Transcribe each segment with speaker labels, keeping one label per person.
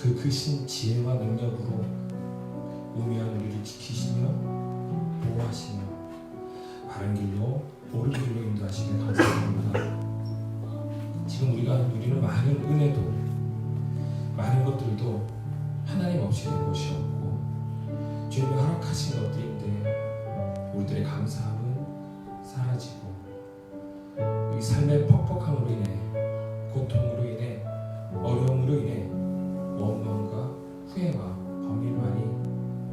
Speaker 1: 그 크신 지혜와 능력으로 우매한 우리를 지키시며 보호하시며 바른 길로 옳은 길로 인도하시길 감사합니다. 지금 우리가 누리는 많은 은혜도 많은 것들도 하나님 없이 된 것이 없고 주님이 허락하신 것들인데 우리들의 감사함은 사라지고 이 삶의 퍽퍽함으로 인해 고통으로 인해 어려움으로 인해 원망과 후회와 범인만이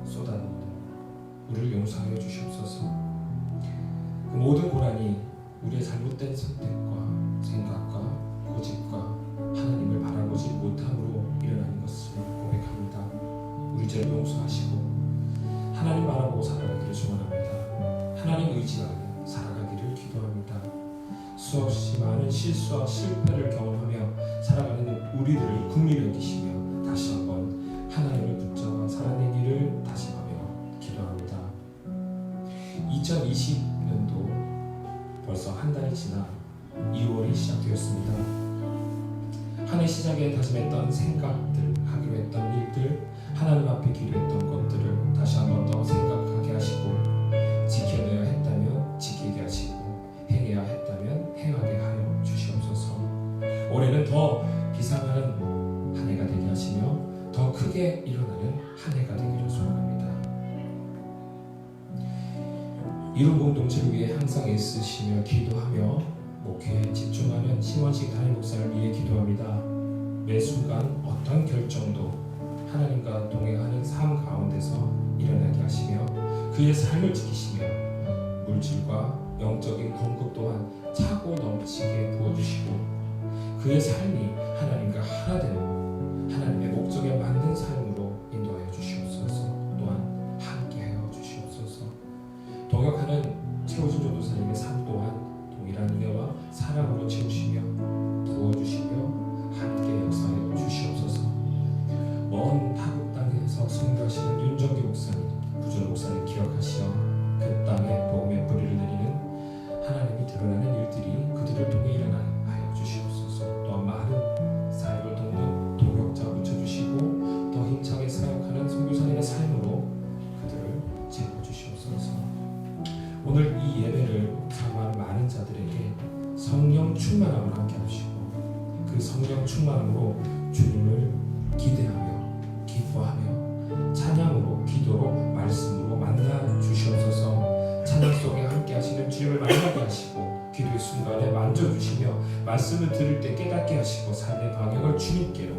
Speaker 1: 쏟아붓는 우리를 용서하여 주시옵소서. 그 모든 고난이 우리의 잘못된 선택과 생각과 고집과 하나님을 바라보지 못함으로 일어나는 것을 고백합니다. 우리 죄를 용서하시고 하나님 바라보고 살아가기를 소원합니다. 하나님 의지하고 살아가기를 기도합니다. 수없이 많은 실수와 실패를 경험하며 살아가는 우리들을 긍휼히 여기시며 다시 한번 하나님을 붙잡아 살아내기를 다짐하며 기도합니다. 2020년도 벌써 한 달이 지나 2월이 시작되었습니다. 한 해 시작에 다짐했던 생각들, 하기로 했던 일들, 하나님 앞에 기도했던 것들을 다시 한번 더 생각하게 하시고 지켜내야 했다면 지키게 하시고 행해야 했다면 행하게 하여 주시옵소서. 올해는 더 비상하는 한 해가 되게 하시며 더 크게 일어나는 한 해가 되기를 소원합니다. 이룬 공동체를 위해 항상 애쓰시며 기도하며 목회에 집중하는 신원식 담임 목사를 위해 기도합니다. 매 순간 어떤 결정도 하나님과 동행하는 삶 가운데서 일어나게 하시며 그의 삶을 지키시며 물질과 영적인 건급 또한 차고 넘치게 부어주시고 그의 삶이 하나님과 하나 되는 하나님의 목적에 맞는 삶으로 인도하여 주시옵소서. 또한 함께하여 주시옵소서. 동역하는 최우준 전도사님의 삶 또한 동일한 은혜와 사랑으로 채우시며 부어주시며 함께 역사하여 주시옵소서. 먼 타국 땅에서 선교하시는 윤정기 목사님, 부준 목사님 기억하시어 그 땅에 복음의 뿌리를 내리는 하나님이 드러나는 일들이 그들을 통해 일어나게 하여 주시옵소서. 또한 많은 사역을 돕는 동역자 붙여주시고 더 힘차게 사역하는 선교사님의 삶으로 그들을 채워주시옵소서. 오늘 이 예배를 사모하는 많은 자들에게 성령 충만함을 함께 하시고 그 성령 충만함으로 주님을 기대하며 기뻐하며 찬양으로 기도로 말씀으로 만나 주시옵소서. 찬양 속에 함께 하시는 주님을 만나게 하시고 기도의 순간에 만져주시며 말씀을 들을 때 깨닫게 하시고 삶의 방향을 주님께로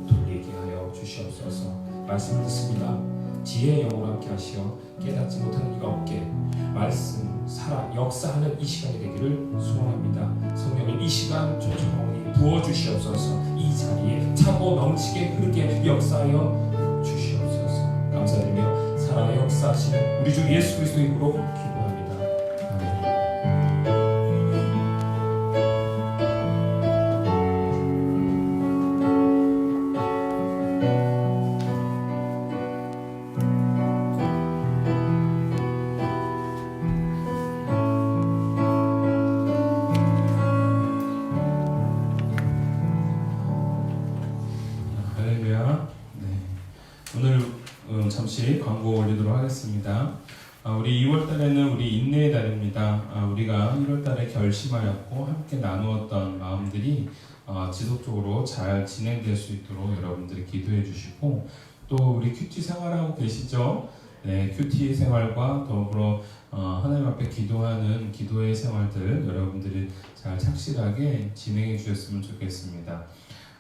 Speaker 1: 돌리게 하여 주시옵소서. 말씀 듣습니다. 지혜의 영으로 함께 하시어 깨닫지 못하는 이가 없게 말씀 살아 역사하는 이 시간이 되기를 소원합니다. 성령님 이 시간 조정하오니 부어주시옵소서. 이 자리에 차고 넘치게 흐르게 역사하여 주시옵소서. 감사드리며 살아 역사하시는 우리 주 예수 그리스도의 이름으로 기도합니다. 아멘.
Speaker 2: 잠시 광고 올리도록 하겠습니다. 우리 2월달에는 우리 인내의 달입니다. 우리가 1월달에 결심하였고 함께 나누었던 마음들이 지속적으로 잘 진행될 수 있도록 여러분들이 기도해 주시고 또 우리 큐티 생활하고 계시죠? 네, 큐티 생활과 더불어 하나님 앞에 기도하는 기도의 생활들 여러분들이 잘 착실하게 진행해 주셨으면 좋겠습니다.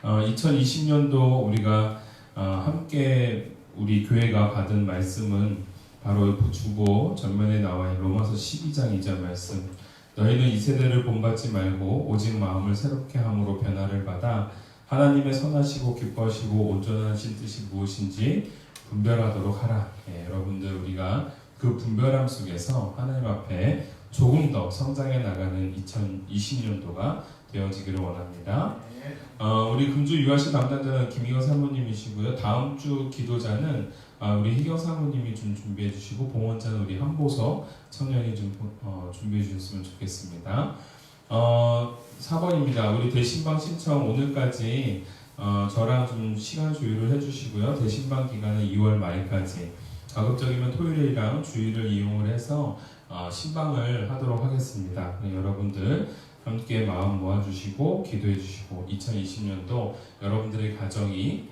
Speaker 2: 2020년도 우리가 함께 우리 교회가 받은 말씀은 바로 주보 전면에 나와 있는 로마서 12장 2절 말씀. 너희는 이 세대를 본받지 말고 오직 마음을 새롭게 함으로 변화를 받아 하나님의 선하시고 기뻐하시고 온전하신 뜻이 무엇인지 분별하도록 하라. 여러분들 우리가 그 분별함 속에서 하나님 앞에 조금 더 성장해 나가는 2020년도가 되어지기를 원합니다. 우리 금주 유아시 담당자는 김희경 사모님이시고요. 다음 주 기도자는 우리 희경 사모님이 좀 준비해 주시고 봉헌자는 우리 한보석 청년이 좀 준비해 주셨으면 좋겠습니다. 4번입니다. 우리 대신방 신청 오늘까지 저랑 좀 시간 조율을 해주시고요. 대신방 기간은 2월 말까지, 가급적이면 토요일이랑 주일을 이용을 해서 신방을 하도록 하겠습니다. 여러분들 함께 마음 모아주시고 기도해 주시고 2020년도 여러분들의 가정이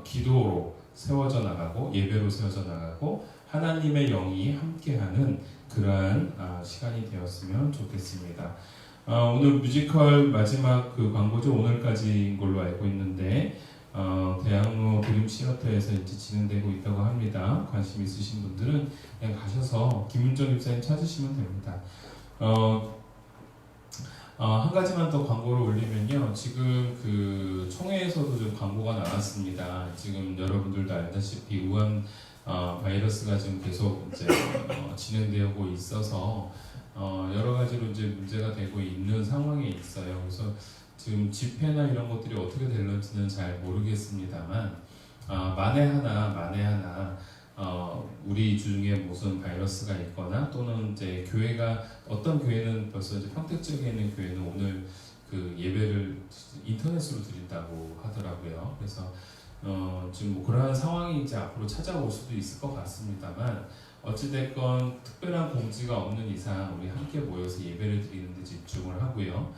Speaker 2: 기도로 세워져 나가고 예배로 세워져 나가고 하나님의 영이 함께하는 그러한 시간이 되었으면 좋겠습니다. 오늘 뮤지컬 마지막 그 광고죠. 오늘까지인 걸로 알고 있는데 대학로 드림 시어터에서 이제 진행되고 있다고 합니다. 관심 있으신 분들은 그냥 가셔서 김윤정 집사님 찾으시면 됩니다. 한 가지만 더 광고를 올리면요. 지금 그 총회에서도 좀 광고가 나왔습니다. 지금 여러분들도 알다시피 우한 바이러스가 지금 계속 이제 진행되고 있어서 여러 가지로 이제 문제가 되고 있는 상황에 있어요. 그래서 지금 집회나 이런 것들이 어떻게 될런지는 잘 모르겠습니다만 만에 하나 우리 중에 무슨 바이러스가 있거나 또는 이제 교회가 어떤 교회는 벌써 이제 평택 지역에 있는 교회는 오늘 그 예배를 인터넷으로 드린다고 하더라고요. 그래서 지금 뭐 그러한 상황이 이제 앞으로 찾아올 수도 있을 것 같습니다만 어찌됐건 특별한 공지가 없는 이상 우리 함께 모여서 예배를 드리는 데 집중을 하고요.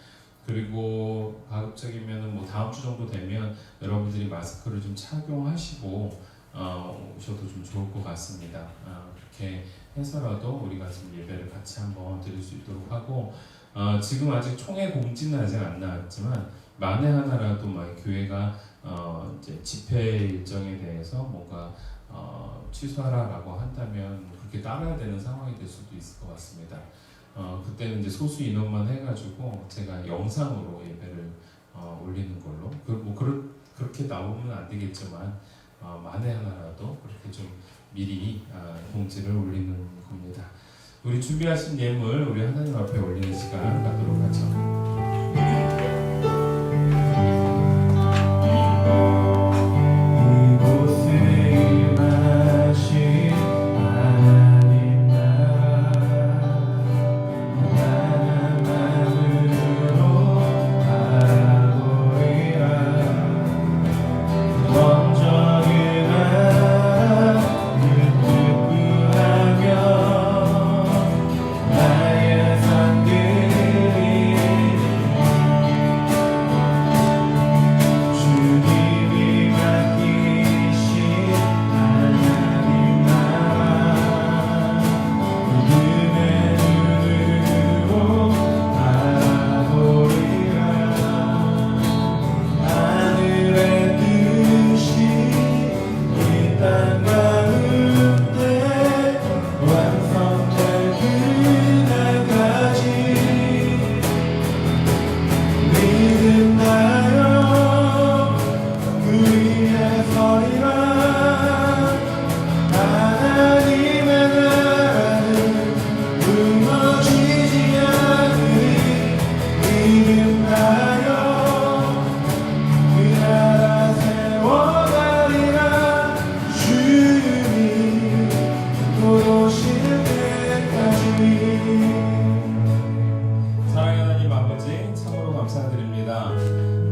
Speaker 2: 그리고 가급적이면 뭐 다음 주 정도 되면 여러분들이 마스크를 좀 착용하시고 오셔도 좀 좋을 것 같습니다. 그렇게 해서라도 우리가 지금 예배를 같이 한번 드릴 수 있도록 하고 지금 아직 총회 공지는 아직 안 나왔지만 만에 하나라도 막 교회가 이제 집회 일정에 대해서 뭔가 취소하라라고 한다면 그렇게 따라야 되는 상황이 될 수도 있을 것 같습니다. 그때는 이제 소수 인원만 해가지고 제가 영상으로 예배를 올리는 걸로 그렇게 나오면 안 되겠지만 만에 하나라도 그렇게 좀 미리 공지를 올리는 겁니다. 우리 준비하신 예물 우리 하나님 앞에 올리는 시간 갖도록 하죠.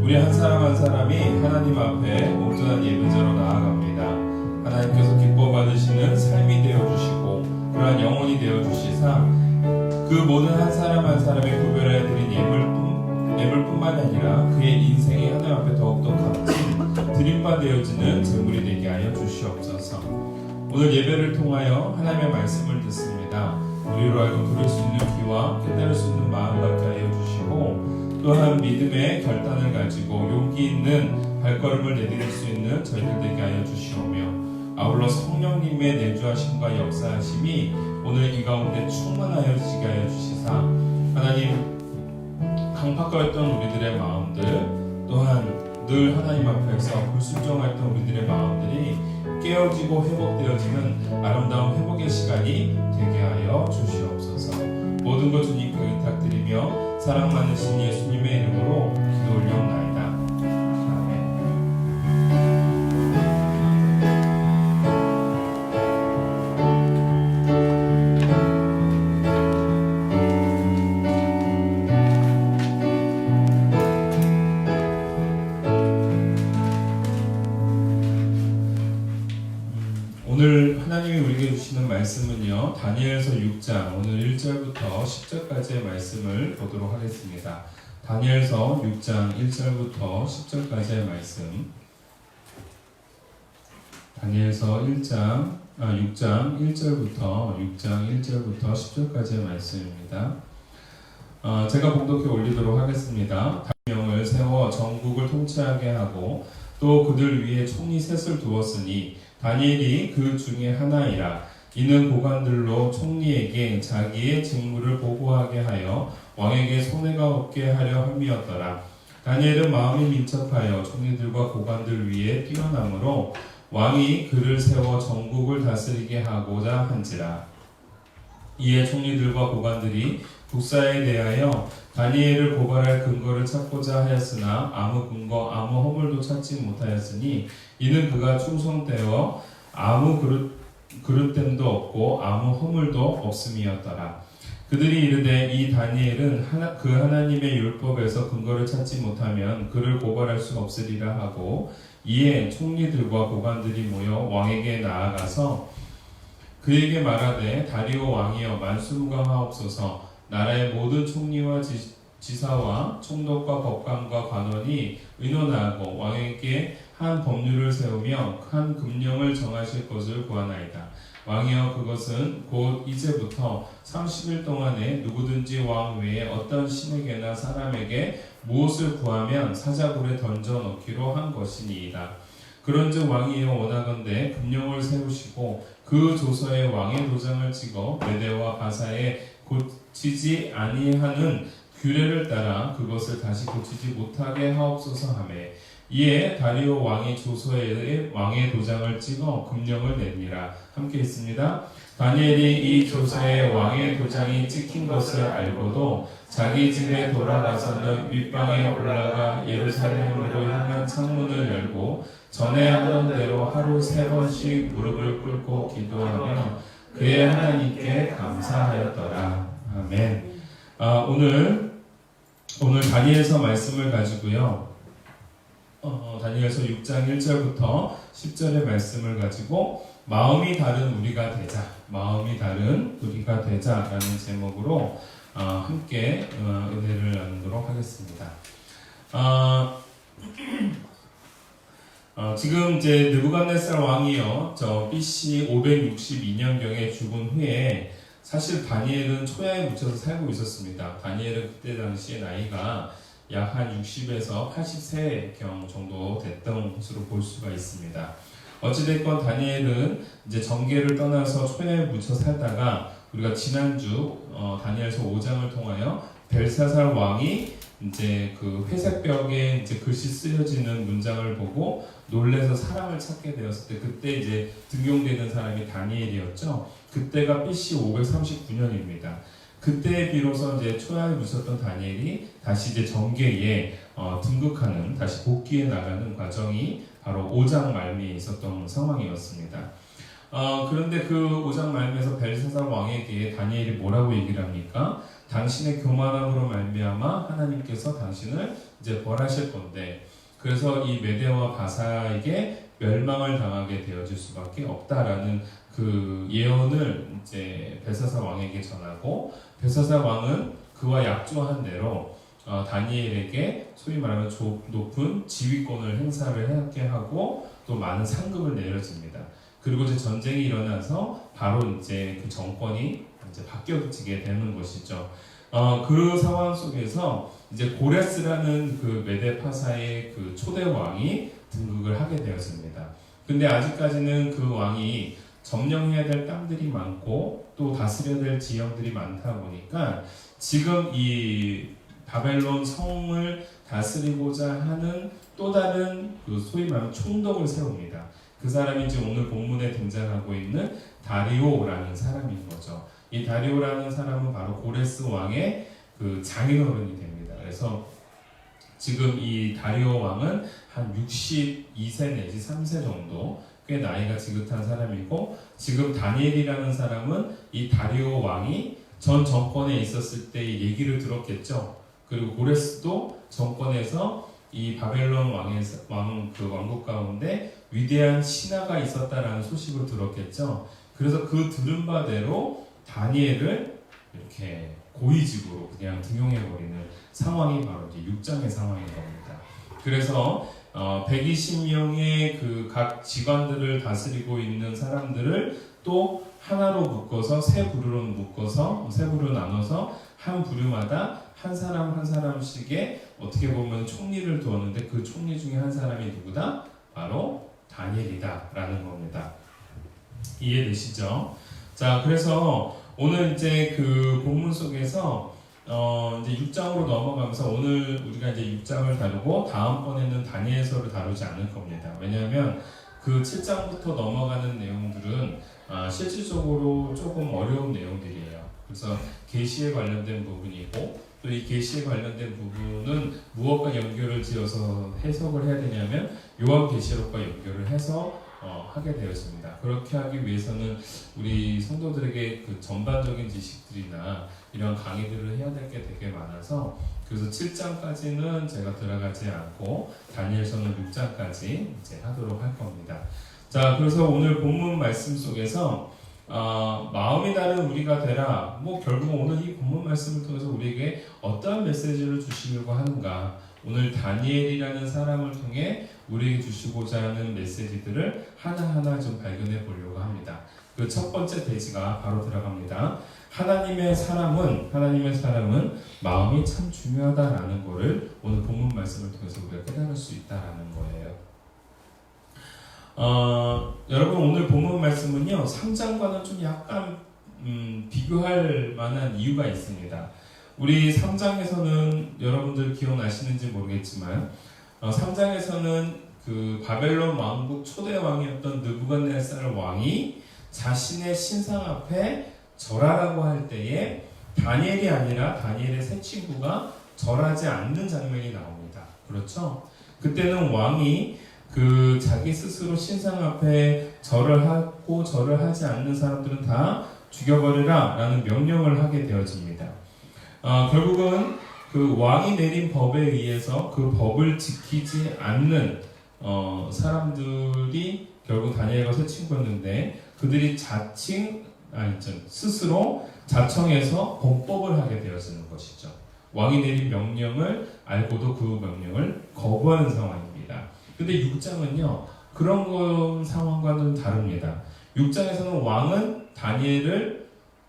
Speaker 2: 우리 한 사람 한 사람이 하나님 앞에 온전한 예배자로 나아갑니다. 하나님께서 기뻐 받으시는 삶이 되어주시고 그러한 영혼이 되어주시사 그 모든 한 사람 한 사람의 구별하여 드린 예물뿐만 아니라 그의 인생이 하나님 앞에 더욱더 값진 드림바 되어지는 제물이 되게 하여 주시옵소서. 오늘 예배를 통하여 하나님의 말씀을 듣습니다. 우리로 하여금 들을 수 있는 귀와 깨달을 수 있는 마음 갖게 하여 주시고 또한 믿음의 결단을 가지고 용기 있는 발걸음을 내디딜 수 있는 저희들 되게 하여 주시오며 아울러 성령님의 내주하심과 역사하심이 오늘 이 가운데 충만하여 지게 하여 주시사 하나님 강팍하였던 우리들의 마음들 또한 늘 하나님 앞에서 불순종했던 우리들의 마음들이 깨어지고 회복되어지는 아름다운 회복의 시간이 되게 하여 주시옵소서. 모든 것 주님께 의탁드리며 사랑 많으신 예수님의 이름으로 기도 올려옵나이다. 아멘. 오늘 하나님이 우리에게 주시는 말씀은요, 다니엘서 6장 오늘 1절부터 10절까지의 말씀을 보도록 하겠습니다. 다니엘서 6장 1절부터 10절까지의 말씀. 다니엘서 6장 1절부터 10절까지의 말씀입니다. 제가 봉독해 올리도록 하겠습니다. 다니엘을 세워 전국을 통치하게 하고 또 그들 위에 총리 셋을 두었으니 다니엘이 그 중에 하나이라. 이는 고관들로 총리에게 자기의 직무를 보고하게 하여 왕에게 손해가 없게 하려 함이었더라. 다니엘은 마음이 민첩하여 총리들과 고관들 위에 뛰어나므로 왕이 그를 세워 전국을 다스리게 하고자 한지라. 이에 총리들과 고관들이 국사에 대하여 다니엘을 고발할 근거를 찾고자 하였으나 아무 근거 아무 허물도 찾지 못하였으니 이는 그가 충성되어 아무 그릇됨도 없고 아무 허물도 없음이었더라. 그들이 이르되 이 다니엘은 그 하나님의 율법에서 근거를 찾지 못하면 그를 고발할 수 없으리라 하고, 이에 총리들과 고관들이 모여 왕에게 나아가서 그에게 말하되 다리오 왕이여 만수무강하옵소서. 나라의 모든 총리와 지사와 총독과 법관과 관원이 의논하고 왕에게 한 법률을 세우며 한 금령을 정하실 것을 구하나이다. 왕이여 그것은 곧 이제부터 30일 동안에 누구든지 왕 외에 어떤 신에게나 사람에게 무엇을 구하면 사자굴에 던져 넣기로 한 것이니이다. 그런즉 왕이여 원하건대 금령을 세우시고 그 조서에 왕의 도장을 찍어 메대와 바사에 고치지 아니하는 규례를 따라 그것을 다시 고치지 못하게 하옵소서 하매, 이에 다리오 왕이 조서에 왕의 도장을 찍어 금령을 냅니다. 함께 있습니다. 다니엘이 이 조서에 왕의 도장이 찍힌 것을 알고도 자기 집에 돌아가서는 윗방에 올라가 예루살렘으로 향한 창문을 열고 전에 하던 대로 하루 3번씩 무릎을 꿇고 기도하며 그의 하나님께 감사하였더라. 아멘. 오늘 다니엘서 말씀을 가지고요. 다니엘서 6장 1절부터 10절의 말씀을 가지고 마음이 다른 우리가 되자라는 제목으로 함께 은혜를 나누도록 하겠습니다. 지금 이제 느부갓네살 왕이요, BC 562년경에 죽은 후에 사실 다니엘은 초야에 묻혀서 살고 있었습니다. 다니엘은 그때 당시에 나이가 약 한 60에서 80세경 정도 됐던 것으로 볼 수가 있습니다. 어찌됐건 다니엘은 이제 정계를 떠나서 초야에 묻혀 살다가 우리가 지난주 다니엘서 5장을 통하여 벨사살 왕이 이제 그 회색벽에 이제 글씨 쓰여지는 문장을 보고 놀래서 사람을 찾게 되었을 때 그때 이제 등용되는 사람이 다니엘이었죠. 그때가 BC 539년입니다. 그때 비로소 이제 초야에 묻혔던 다니엘이 다시 이제 정계에 등극하는, 다시 복귀해 나가는 과정이 바로 5장 말미에 있었던 상황이었습니다. 그런데 그 5장 말미에서 벨사살 왕에게 다니엘이 뭐라고 얘기를 합니까? 당신의 교만함으로 말미암아 하나님께서 당신을 이제 벌하실 건데, 그래서 이 메대와 바사에게 멸망을 당하게 되어질 수밖에 없다라는 그 예언을 이제 벨사살 왕에게 전하고, 벨사살 왕은 그와 약조한 대로 다니엘에게 소위 말하면 높은 지휘권을 행사를 하게 하고 또 많은 상급을 내려줍니다. 그리고 이제 전쟁이 일어나서 바로 이제 그 정권이 이제 바뀌어지게 되는 것이죠. 그 상황 속에서 이제 고레스라는 그 메데파사의 그 초대 왕이 등극을 하게 되었습니다. 근데 아직까지는 그 왕이 점령해야 될 땅들이 많고 또 다스려야 될 지형들이 많다 보니까 지금 이 바벨론 성을 다스리고자 하는 또 다른 그 소위 말하는 총독을 세웁니다. 그 사람이 지금 오늘 본문에 등장하고 있는 다리오라는 사람인 거죠. 이 다리오라는 사람은 바로 고레스 왕의 그 장인어른이 됩니다. 그래서 지금 이 다리오 왕은 한 62세 내지 3세 정도 꽤 나이가 지긋한 사람이고, 지금 다니엘이라는 사람은 이 다리오 왕이 전 정권에 있었을 때의 얘기를 들었겠죠. 그리고 고레스도 정권에서 이 바벨론 왕국 가운데 위대한 신하가 있었다라는 소식을 들었겠죠. 그래서 그 들은 바대로 다니엘을 이렇게 고위직으로 그냥 등용해버리는 상황이 바로 이제 6장의 상황인 겁니다. 그래서 120명의 그 각 직관들을 다스리고 있는 사람들을 또 하나로 묶어서 세 부류로 나눠서 한 부류마다 한 사람 한 사람씩의 어떻게 보면 총리를 두었는데 그 총리 중에 한 사람이 누구다? 바로 다니엘이다 라는 겁니다. 이해되시죠? 자, 그래서 오늘 이제 그 본문 속에서 이제 6장으로 넘어가면서 오늘 우리가 이제 6장을 다루고 다음번에는 다니엘서를 다루지 않을 겁니다. 왜냐하면 그 7장부터 넘어가는 내용들은 실질적으로 조금 어려운 내용들이에요. 그래서 계시에 관련된 부분이고 또 이 계시에 관련된 부분은 무엇과 연결을 지어서 해석을 해야 되냐면 요한계시록과 연결을 해서 하게 되었습니다. 그렇게 하기 위해서는 우리 성도들에게 그 전반적인 지식들이나 이런 강의들을 해야 될 게 되게 많아서 그래서 7장까지는 제가 들어가지 않고 다니엘서는 6장까지 이제 하도록 할 겁니다. 자, 그래서 오늘 본문 말씀 속에서 마음이 다른 우리가 되라. 뭐 결국 오늘 이 본문 말씀을 통해서 우리에게 어떠한 메시지를 주시려고 하는가? 오늘 다니엘이라는 사람을 통해 우리에게 주시고자 하는 메시지들을 하나하나 좀 발견해 보려고 합니다. 그 첫 번째 대지가 바로 들어갑니다. 하나님의 사람은 마음이 참 중요하다라는 것을 오늘 본문 말씀을 통해서 우리가 깨달을 수 있다라는 거예요. 여러분 오늘 본문 말씀은요 3장과는 좀 약간 비교할 만한 이유가 있습니다. 우리 3장에서는 여러분들 기억나시는지 모르겠지만 3장에서는 그 바벨론 왕국 초대 왕이었던 느부갓네살 왕이 자신의 신상 앞에 절하라고 할 때에 다니엘이 아니라 다니엘의 세 친구가 절하지 않는 장면이 나옵니다. 그렇죠? 그때는 왕이 그 자기 스스로 신상 앞에 절을 하고 절을 하지 않는 사람들은 다 죽여버리라 라는 명령을 하게 되어집니다. 결국은 그 왕이 내린 법에 의해서 그 법을 지키지 않는 사람들이 결국 다니엘과 세 친구였는데 그들이 스스로 자청해서 범법을 하게 되어지는 것이죠. 왕이 내린 명령을 알고도 그 명령을 거부하는 상황입니다. 근데 6장은요 그런 상황과는 다릅니다. 6장에서는 왕은 다니엘을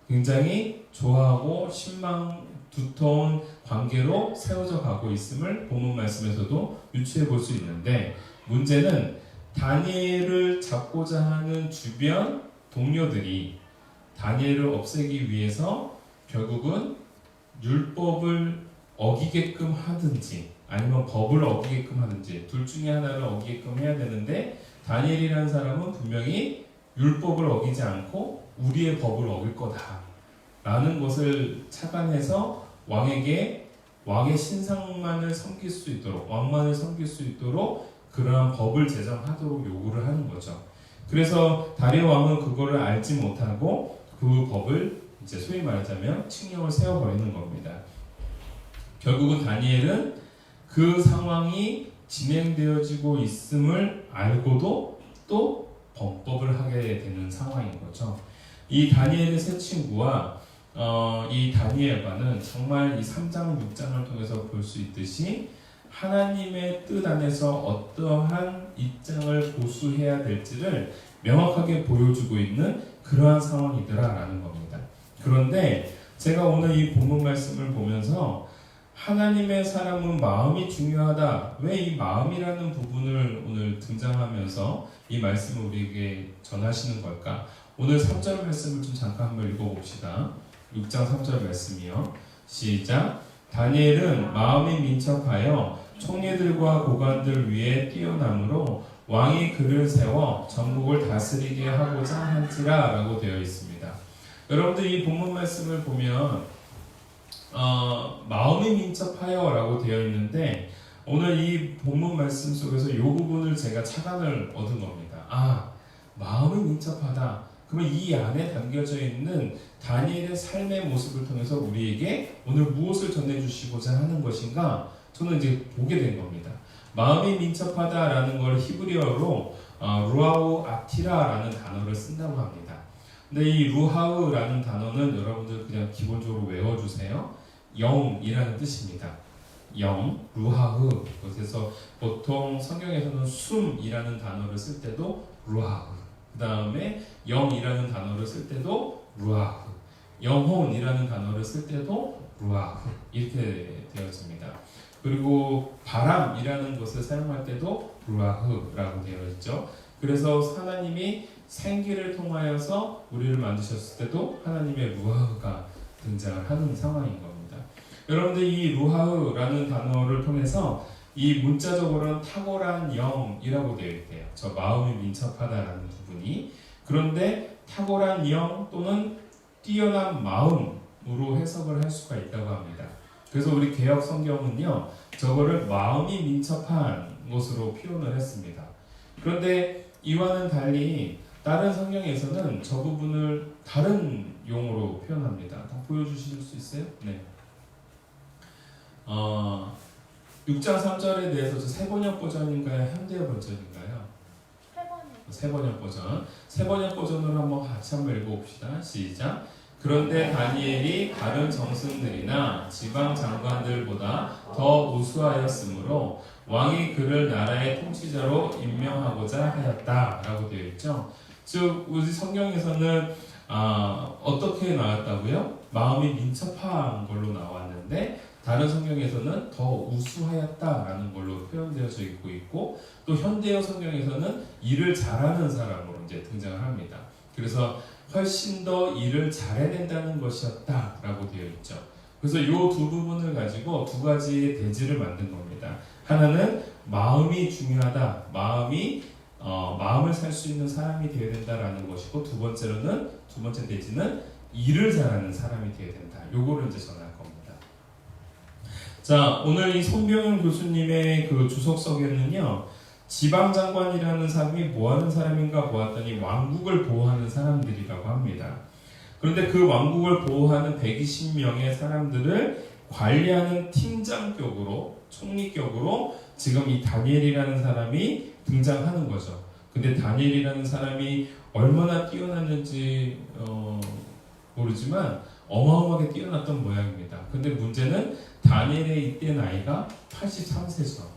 Speaker 2: 굉장히 좋아하고 신망 두터운 관계로 세워져 가고 있음을 본문 말씀에서도 유추해 볼 수 있는데 문제는 다니엘을 잡고자 하는 주변 동료들이 다니엘을 없애기 위해서 결국은 율법을 어기게끔 하든지 아니면 법을 어기게끔 하든지 둘 중에 하나를 어기게끔 해야 되는데 다니엘이라는 사람은 분명히 율법을 어기지 않고 우리의 법을 어길 거다 라는 것을 착안해서 왕에게 왕의 신상만을 섬길 수 있도록 왕만을 섬길 수 있도록 그러한 법을 제정하도록 요구를 하는 거죠. 그래서 다리오 왕은 그거를 알지 못하고 그 법을 이제 소위 말하자면 칙령을 세워버리는 겁니다. 결국은 다니엘은 그 상황이 진행되어지고 있음을 알고도 또 범법을 하게 되는 상황인 거죠. 이 다니엘의 세 친구와 이 다니엘과는 정말 이 3장, 6장을 통해서 볼 수 있듯이 하나님의 뜻 안에서 어떠한 입장을 고수해야 될지를 명확하게 보여주고 있는 그러한 상황이더라라는 겁니다. 그런데 제가 오늘 이 본문 말씀을 보면서 하나님의 사람은 마음이 중요하다. 왜 이 마음이라는 부분을 오늘 등장하면서 이 말씀을 우리에게 전하시는 걸까? 오늘 3절 말씀을 좀 잠깐 한번 읽어봅시다. 6장 3절 말씀이요. 시작. 다니엘은 마음이 민첩하여 총리들과 고관들 위에 뛰어남으로 왕이 그를 세워 전국을 다스리게 하고자 한지라 라고 되어 있습니다. 여러분들 이 본문 말씀을 보면 마음이 민첩하여 라고 되어 있는데 오늘 이 본문 말씀 속에서 이 부분을 제가 착안을 얻은 겁니다. 마음이 민첩하다. 그러면 이 안에 담겨져 있는 다니엘의 삶의 모습을 통해서 우리에게 오늘 무엇을 전해주시고자 하는 것인가? 저는 이제 보게 된 겁니다. 마음이 민첩하다라는 걸 히브리어로 루아우 아티라라는 단어를 쓴다고 합니다. 근데 이 루하우라는 단어는 여러분들 그냥 기본적으로 외워주세요. 영이라는 뜻입니다. 영, 루하우. 그래서 보통 성경에서는 숨이라는 단어를 쓸 때도 루하우. 그 다음에 영이라는 단어를 쓸 때도 루하우. 영혼이라는 단어를 쓸 때도 루아흐 이렇게 되어집니다. 그리고 바람이라는 것을 사용할 때도 루아흐라고 되어 있죠. 그래서 하나님이 생기를 통하여서 우리를 만드셨을 때도 하나님의 루아흐가 등장을 하는 상황인 겁니다. 여러분들 이 루아흐라는 단어를 통해서 이 문자적으로는 탁월한 영이라고 되어 있대요. 저 마음이 민첩하다라는 부분이. 그런데 탁월한 영 또는 뛰어난 마음으로 해석을 할 수가 있다고 합니다. 그래서 우리 개역 성경은요, 저거를 마음이 민첩한 것으로 표현을 했습니다. 그런데 이와는 달리 다른 성경에서는 저 부분을 다른 용어로 표현합니다. 다 보여주실 수 있어요? 네. 6장 3절에 대해서 세번역 버전인가요? 현대어 버전인가요? 세번역 버전. 세번역 버전으로 한번 같이 한번 읽어봅시다. 시작. 그런데 다니엘이 다른 정승들이나 지방 장관들보다 더 우수하였으므로 왕이 그를 나라의 통치자로 임명하고자 하였다라고 되어 있죠. 즉 우리 성경에서는 어떻게 나왔다고요? 마음이 민첩한 걸로 나왔는데 다른 성경에서는 더 우수하였다라는 걸로 표현되어져 있고 또 현대어 성경에서는 일을 잘하는 사람으로 이제 등장을 합니다. 그래서 훨씬 더 일을 잘해낸다는 것이었다라고 되어 있죠. 그래서 이 두 부분을 가지고 두 가지의 대지를 만든 겁니다. 하나는 마음이 중요하다. 마음을 살 수 있는 사람이 되어야 된다라는 것이고 두 번째 대지는 일을 잘하는 사람이 되어야 된다. 요거를 이제 전할 겁니다. 자, 오늘 이 손병현 교수님의 그 주석서에는요. 지방장관이라는 사람이 뭐하는 사람인가 보았더니 왕국을 보호하는 사람들이라고 합니다. 그런데 그 왕국을 보호하는 120명의 사람들을 관리하는 팀장격으로 총리격으로 지금 이 다니엘이라는 사람이 등장하는 거죠. 근데 다니엘이라는 사람이 얼마나 뛰어났는지 모르지만 어마어마하게 뛰어났던 모양입니다. 근데 문제는 다니엘의 이때 나이가 83세죠.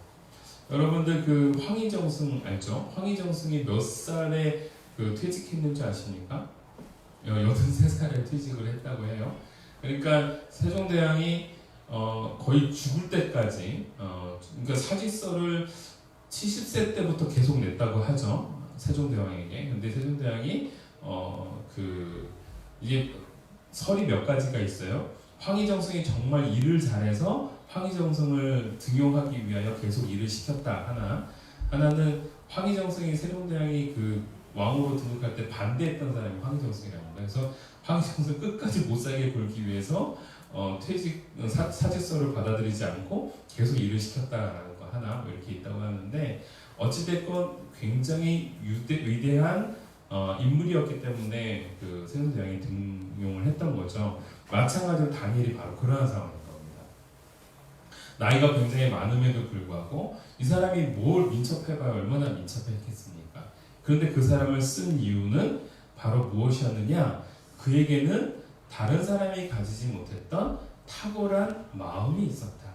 Speaker 2: 여러분들 그 황희정승 알죠? 황희정승이 몇 살에 그 퇴직했는지 아십니까? 83살에 퇴직을 했다고 해요. 그러니까 세종대왕이 거의 죽을 때까지 그러니까 사직서를 70세 때부터 계속 냈다고 하죠. 세종대왕에게. 근데 세종대왕이 이게 설이 몇 가지가 있어요. 황희정승이 정말 일을 잘해서 황희정승을 등용하기 위하여 계속 일을 시켰다. 하나는 황희정승이 세종대왕이 그 왕으로 등극할 때 반대했던 사람이 황희정승이랍니다. 그래서 황희정승 끝까지 못 살게 굴기 위해서 사직서를 받아들이지 않고 계속 일을 시켰다라는 거 하나 이렇게 있다고 하는데 어찌됐건 굉장히 위대한 인물이었기 때문에 그 세종대왕이 등용을 했던 거죠. 마찬가지로 다니엘이 바로 그러한 상황인 겁니다. 나이가 굉장히 많음에도 불구하고 이 사람이 뭘 민첩해봐야 얼마나 민첩했겠습니까? 그런데 그 사람을 쓴 이유는 바로 무엇이었느냐? 그에게는 다른 사람이 가지지 못했던 탁월한 마음이 있었다.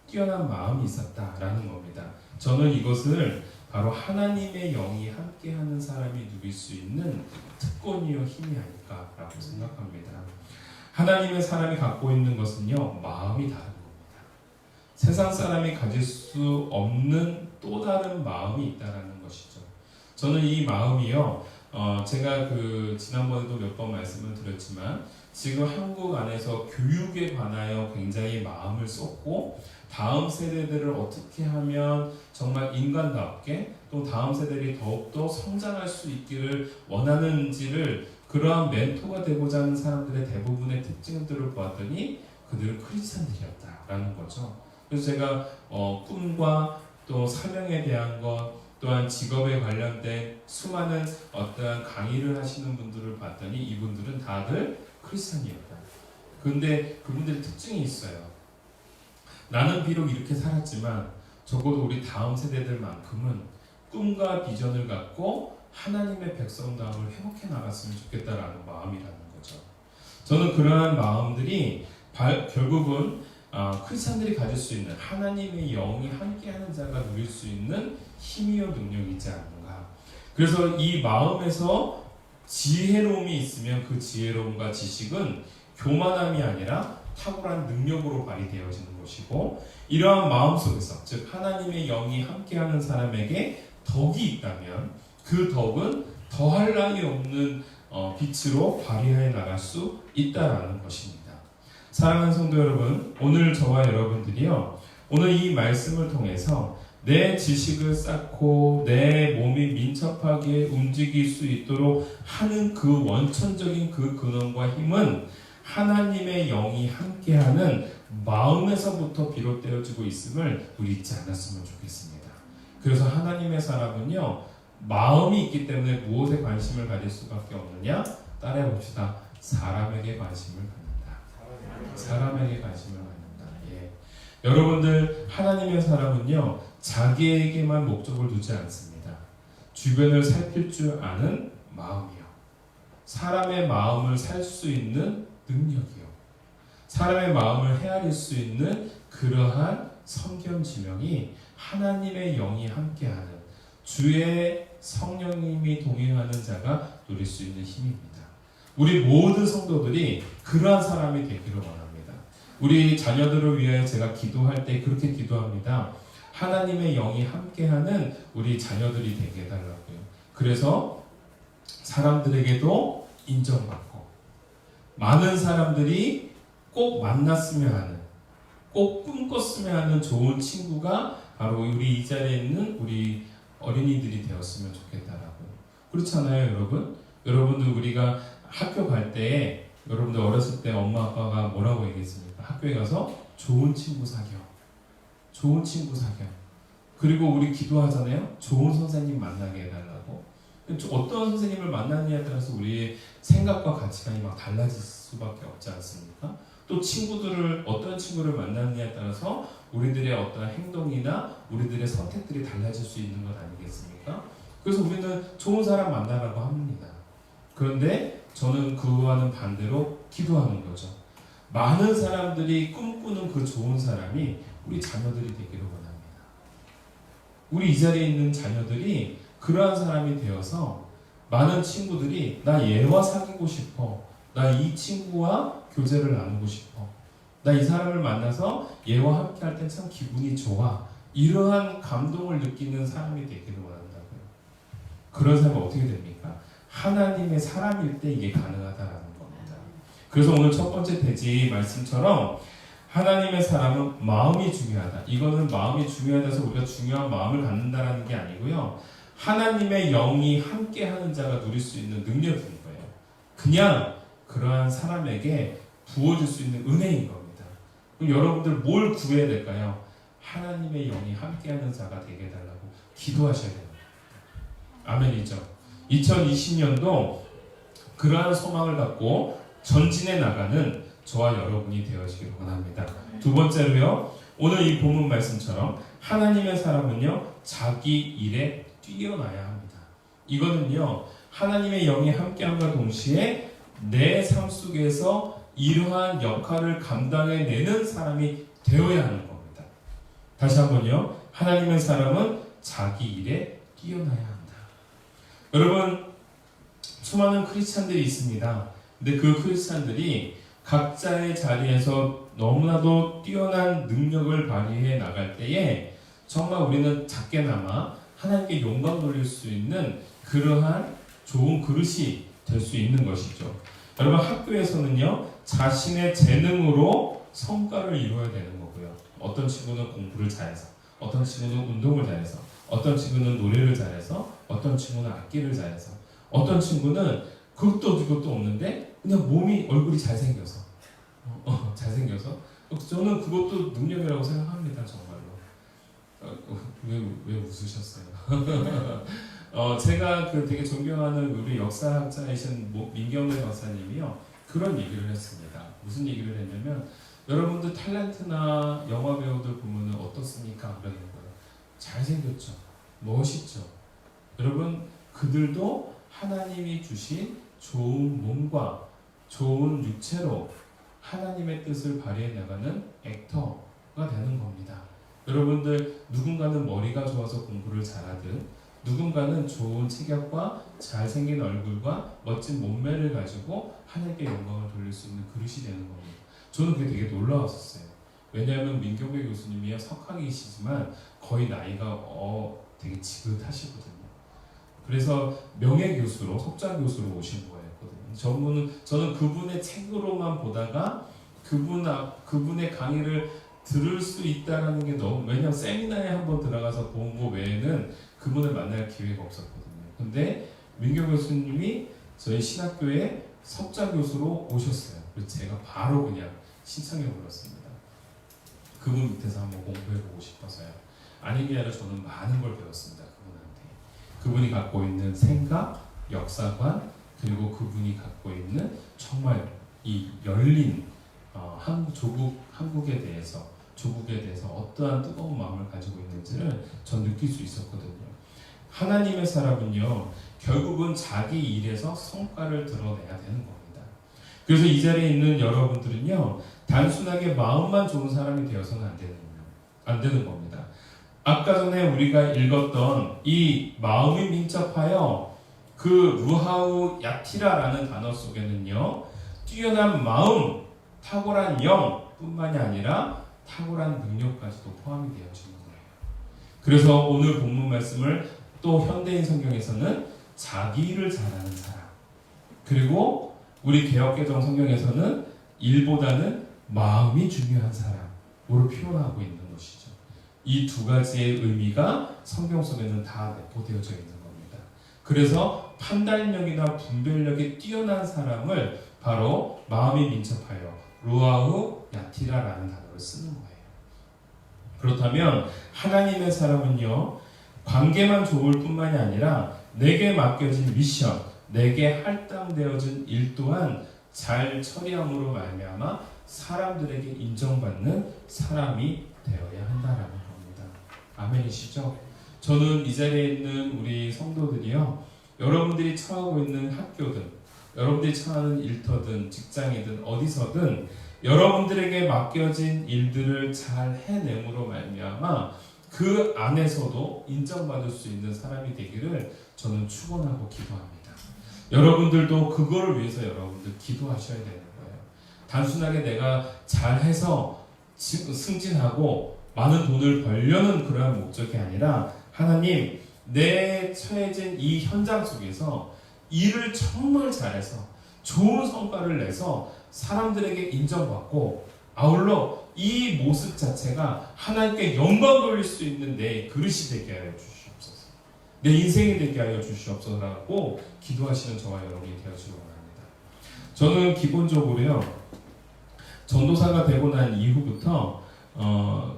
Speaker 2: 뛰어난 마음이 있었다라는 겁니다. 저는 이것을 바로 하나님의 영이 함께하는 사람이 누릴 수 있는 특권이요 힘이 아닐까라고 생각합니다. 하나님의 사람이 갖고 있는 것은요 마음이 다른 겁니다. 세상 사람이 가질 수 없는 또 다른 마음이 있다라는 것이죠. 저는 이 마음이요 제가 지난번에도 몇 번 말씀을 드렸지만 지금 한국 안에서 교육에 관하여 굉장히 마음을 쏟고 다음 세대들을 어떻게 하면 정말 인간답게 또 다음 세대들이 더욱더 성장할 수 있기를 원하는지를 그러한 멘토가 되고자 하는 사람들의 대부분의 특징들을 보았더니 그들은 크리스찬들이었다라는 거죠. 그래서 제가 꿈과 또 사명에 대한 것 또한 직업에 관련된 수많은 어떠한 강의를 하시는 분들을 봤더니 이분들은 다들 크리스찬이었다. 근데 그분들의 특징이 있어요. 나는 비록 이렇게 살았지만 적어도 우리 다음 세대들만큼은 꿈과 비전을 갖고 하나님의 백성다움을 회복해 나갔으면 좋겠다라는 마음이라는 거죠. 저는 그러한 마음들이 결국은 크리스찬들이 가질 수 있는 하나님의 영이 함께하는 자가 누릴 수 있는 힘이요 능력이지 않는가. 그래서 이 마음에서 지혜로움이 있으면 그 지혜로움과 지식은 교만함이 아니라 탁월한 능력으로 발휘되어지는 것이고, 이러한 마음 속에서 즉 하나님의 영이 함께하는 사람에게 덕이 있다면 그 덕은 더할 나위 없는 빛으로 발휘해 나갈 수 있다라는 것입니다. 사랑하는 성도 여러분, 오늘 저와 여러분들이요, 오늘 이 말씀을 통해서 내 지식을 쌓고 내 몸이 민첩하게 움직일 수 있도록 하는 그 원천적인 그 근원과 힘은 하나님의 영이 함께하는 마음에서부터 비롯되어지고 있음을 우리 잊지 않았으면 좋겠습니다. 그래서 하나님의 사람은요, 마음이 있기 때문에 무엇에 관심을 가질 수밖에 없느냐? 따라해 봅시다. 사람에게 관심을 갖는다. 사람에게 관심을 갖는다. 예. 여러분들, 하나님의 사람은요, 자기에게만 목적을 두지 않습니다. 주변을 살필 줄 아는 마음이요. 사람의 마음을 살 수 있는 능력이요. 사람의 마음을 헤아릴 수 있는 그러한 성견지명이 하나님의 영이 함께하는 주의 성령님이 동행하는 자가 누릴 수 있는 힘입니다. 우리 모든 성도들이 그러한 사람이 되기를 원합니다. 우리 자녀들을 위하여 제가 기도할 때 그렇게 기도합니다. 하나님의 영이 함께하는 우리 자녀들이 되게 해달라고요. 그래서 사람들에게도 인정받고 많은 사람들이 꼭 만났으면 하는, 꼭 꿈꿨으면 하는 좋은 친구가 바로 우리 이 자리에 있는 우리 어린이들이 되었으면 좋겠다라고. 그렇잖아요, 여러분? 여러분들 우리가 학교 갈 때, 여러분들 어렸을 때 엄마 아빠가 뭐라고 얘기했습니까? 학교에 가서 좋은 친구 사겨. 좋은 친구 사겨. 그리고 우리 기도하잖아요. 좋은 선생님 만나게 해달라고. 어떤 선생님을 만나느냐에 따라서 우리의 생각과 가치관이 막 달라질 수밖에 없지 않습니까? 또 친구들을 어떤 친구를 만나느냐에 따라서 우리들의 어떤 행동이나 우리들의 선택들이 달라질 수 있는 것 아니겠습니까? 그래서 우리는 좋은 사람 만나라고 합니다. 그런데 저는 그와는 반대로 기도하는 거죠. 많은 사람들이 꿈꾸는 그 좋은 사람이 우리 자녀들이 되기를 원합니다. 우리 이 자리에 있는 자녀들이 그러한 사람이 되어서 많은 친구들이 나 얘와 사귀고 싶어. 나 이 친구와 교제를 나누고 싶어. 나 이 사람을 만나서 얘와 함께 할 땐 참 기분이 좋아. 이러한 감동을 느끼는 사람이 되기를 원한다고요. 그런 사람은 어떻게 됩니까? 하나님의 사람일 때 이게 가능하다라는 겁니다. 그래서 오늘 첫 번째 대지 말씀처럼 하나님의 사람은 마음이 중요하다. 이거는 마음이 중요하다 해서 우리가 중요한 마음을 갖는다라는 게 아니고요. 하나님의 영이 함께하는 자가 누릴 수 있는 능력인 거예요. 그냥 그러한 사람에게 부어줄 수 있는 은혜인 겁니다. 그럼 여러분들 뭘 구해야 될까요? 하나님의 영이 함께하는 자가 되게 해달라고 기도하셔야 됩니다. 아멘이죠. 2020년도 그러한 소망을 갖고 전진해 나가는 저와 여러분이 되어지기를 원합니다. 두 번째로요, 오늘 이 본문 말씀처럼 하나님의 사람은요, 자기 일에 뛰어나야 합니다. 이거는요, 하나님의 영이 함께함과 동시에 내 삶 속에서 이러한 역할을 감당해내는 사람이 되어야 하는 겁니다. 다시 한번요, 하나님의 사람은 자기 일에 뛰어나야 한다. 여러분, 수많은 크리스찬들이 있습니다. 근데 그 크리스찬들이 각자의 자리에서 너무나도 뛰어난 능력을 발휘해 나갈 때에 정말 우리는 작게나마 하나님께 영광 돌릴 수 있는 그러한 좋은 그릇이 될 수 있는 것이죠. 여러분, 학교에서는요, 자신의 재능으로 성과를 이루어야 되는 거고요. 어떤 친구는 공부를 잘해서, 어떤 친구는 운동을 잘해서, 어떤 친구는 노래를 잘해서, 어떤 친구는 악기를 잘해서, 어떤 친구는 그것도 없는데 그냥 몸이 얼굴이 잘생겨서 잘생겨서 저는 그것도 능력이라고 생각합니다. 정말로. 왜 웃으셨어요? 제가 그 되게 존경하는 우리 역사학자이신 민경래 박사님이요, 그런 얘기를 했습니다. 무슨 얘기를 했냐면, 여러분들 탤런트나 영화 배우들 보면은 어떻습니까? 그러는 거예요. 잘생겼죠, 멋있죠, 여러분, 그들도 하나님이 주신 좋은 몸과 좋은 육체로 하나님의 뜻을 발휘해 나가는 액터가 되는 겁니다. 여러분들, 누군가는 머리가 좋아서 공부를 잘하든 누군가는 좋은 체격과 잘생긴 얼굴과 멋진 몸매를 가지고 하나님께 영광을 돌릴 수 있는 그릇이 되는 겁니다. 저는 그게 되게 놀라웠었어요. 왜냐하면 민경배 교수님이 석학이시지만 거의 나이가 되게 지긋하시거든요. 그래서 명예교수로, 석좌교수로 오신 거였거든요. 저는 그분의 책으로만 보다가 그분의 강의를 들을 수 있다라는 게 너무, 왜냐면 세미나에 한번 들어가서 본 거 외에는 그분을 만날 기회가 없었거든요. 근데 민경 교수님이 저희 신학교에 석좌교수로 오셨어요. 그래서 제가 바로 그냥 신청해 버렸습니다. 그분 밑에서 한번 공부해보고 싶어서요. 아닌 게 아니라 저는 많은 걸 배웠습니다. 그분이 갖고 있는 생각, 역사관, 그리고 그분이 갖고 있는 정말 이 열린 한국에 대해서, 조국에 대해서 어떠한 뜨거운 마음을 가지고 있는지를 전 느낄 수 있었거든요. 하나님의 사람은요, 결국은 자기 일에서 성과를 드러내야 되는 겁니다. 그래서 이 자리에 있는 여러분들은요, 단순하게 마음만 좋은 사람이 되어서는 안 되는 겁니다. 아까 전에 우리가 읽었던 이 마음이 민첩하여 그 루하우 야티라라는 단어 속에는요, 뛰어난 마음, 탁월한 영 뿐만이 아니라 탁월한 능력까지도 포함이 되어지는 거예요. 그래서 오늘 본문 말씀을 또 현대인 성경에서는 자기 일을 잘하는 사람, 그리고 우리 개역개정 성경에서는 일보다는 마음이 중요한 사람으로 표현하고 있는 것이죠. 이 두 가지의 의미가 성경 속에는 다 내포되어져 있는 겁니다. 그래서 판단력이나 분별력이 뛰어난 사람을 바로 마음이 민첩하여 루아우 야티라라는 단어를 쓰는 거예요. 그렇다면 하나님의 사람은요, 관계만 좋을 뿐만이 아니라 내게 맡겨진 미션, 내게 할당되어진 일 또한 잘 처리함으로 말미암아 사람들에게 인정받는 사람이 되어야 한다라는 겁니다. 아멘이시죠? 저는 이 자리에 있는 우리 성도들이요, 여러분들이 처하고 있는 학교든, 여러분들이 처하는 일터든, 직장이든, 어디서든 여러분들에게 맡겨진 일들을 잘 해냄으로 말미암아 그 안에서도 인정받을 수 있는 사람이 되기를 저는 축원하고 기도합니다. 여러분들도 그거를 위해서 여러분들 기도하셔야 되는 거예요. 단순하게 내가 잘해서 승진하고 많은 돈을 벌려는 그러한 목적이 아니라, 하나님, 내 처해진 이 현장 속에서 일을 정말 잘해서 좋은 성과를 내서 사람들에게 인정받고, 아울러 이 모습 자체가 하나님께 영광 돌릴 수 있는 내 그릇이 되게 하여 주시옵소서, 내 인생이 되게 하여 주시옵소서라고 기도하시는 저와 여러분이 되어주시기 바랍니다. 저는 기본적으로요, 전도사가 되고 난 이후부터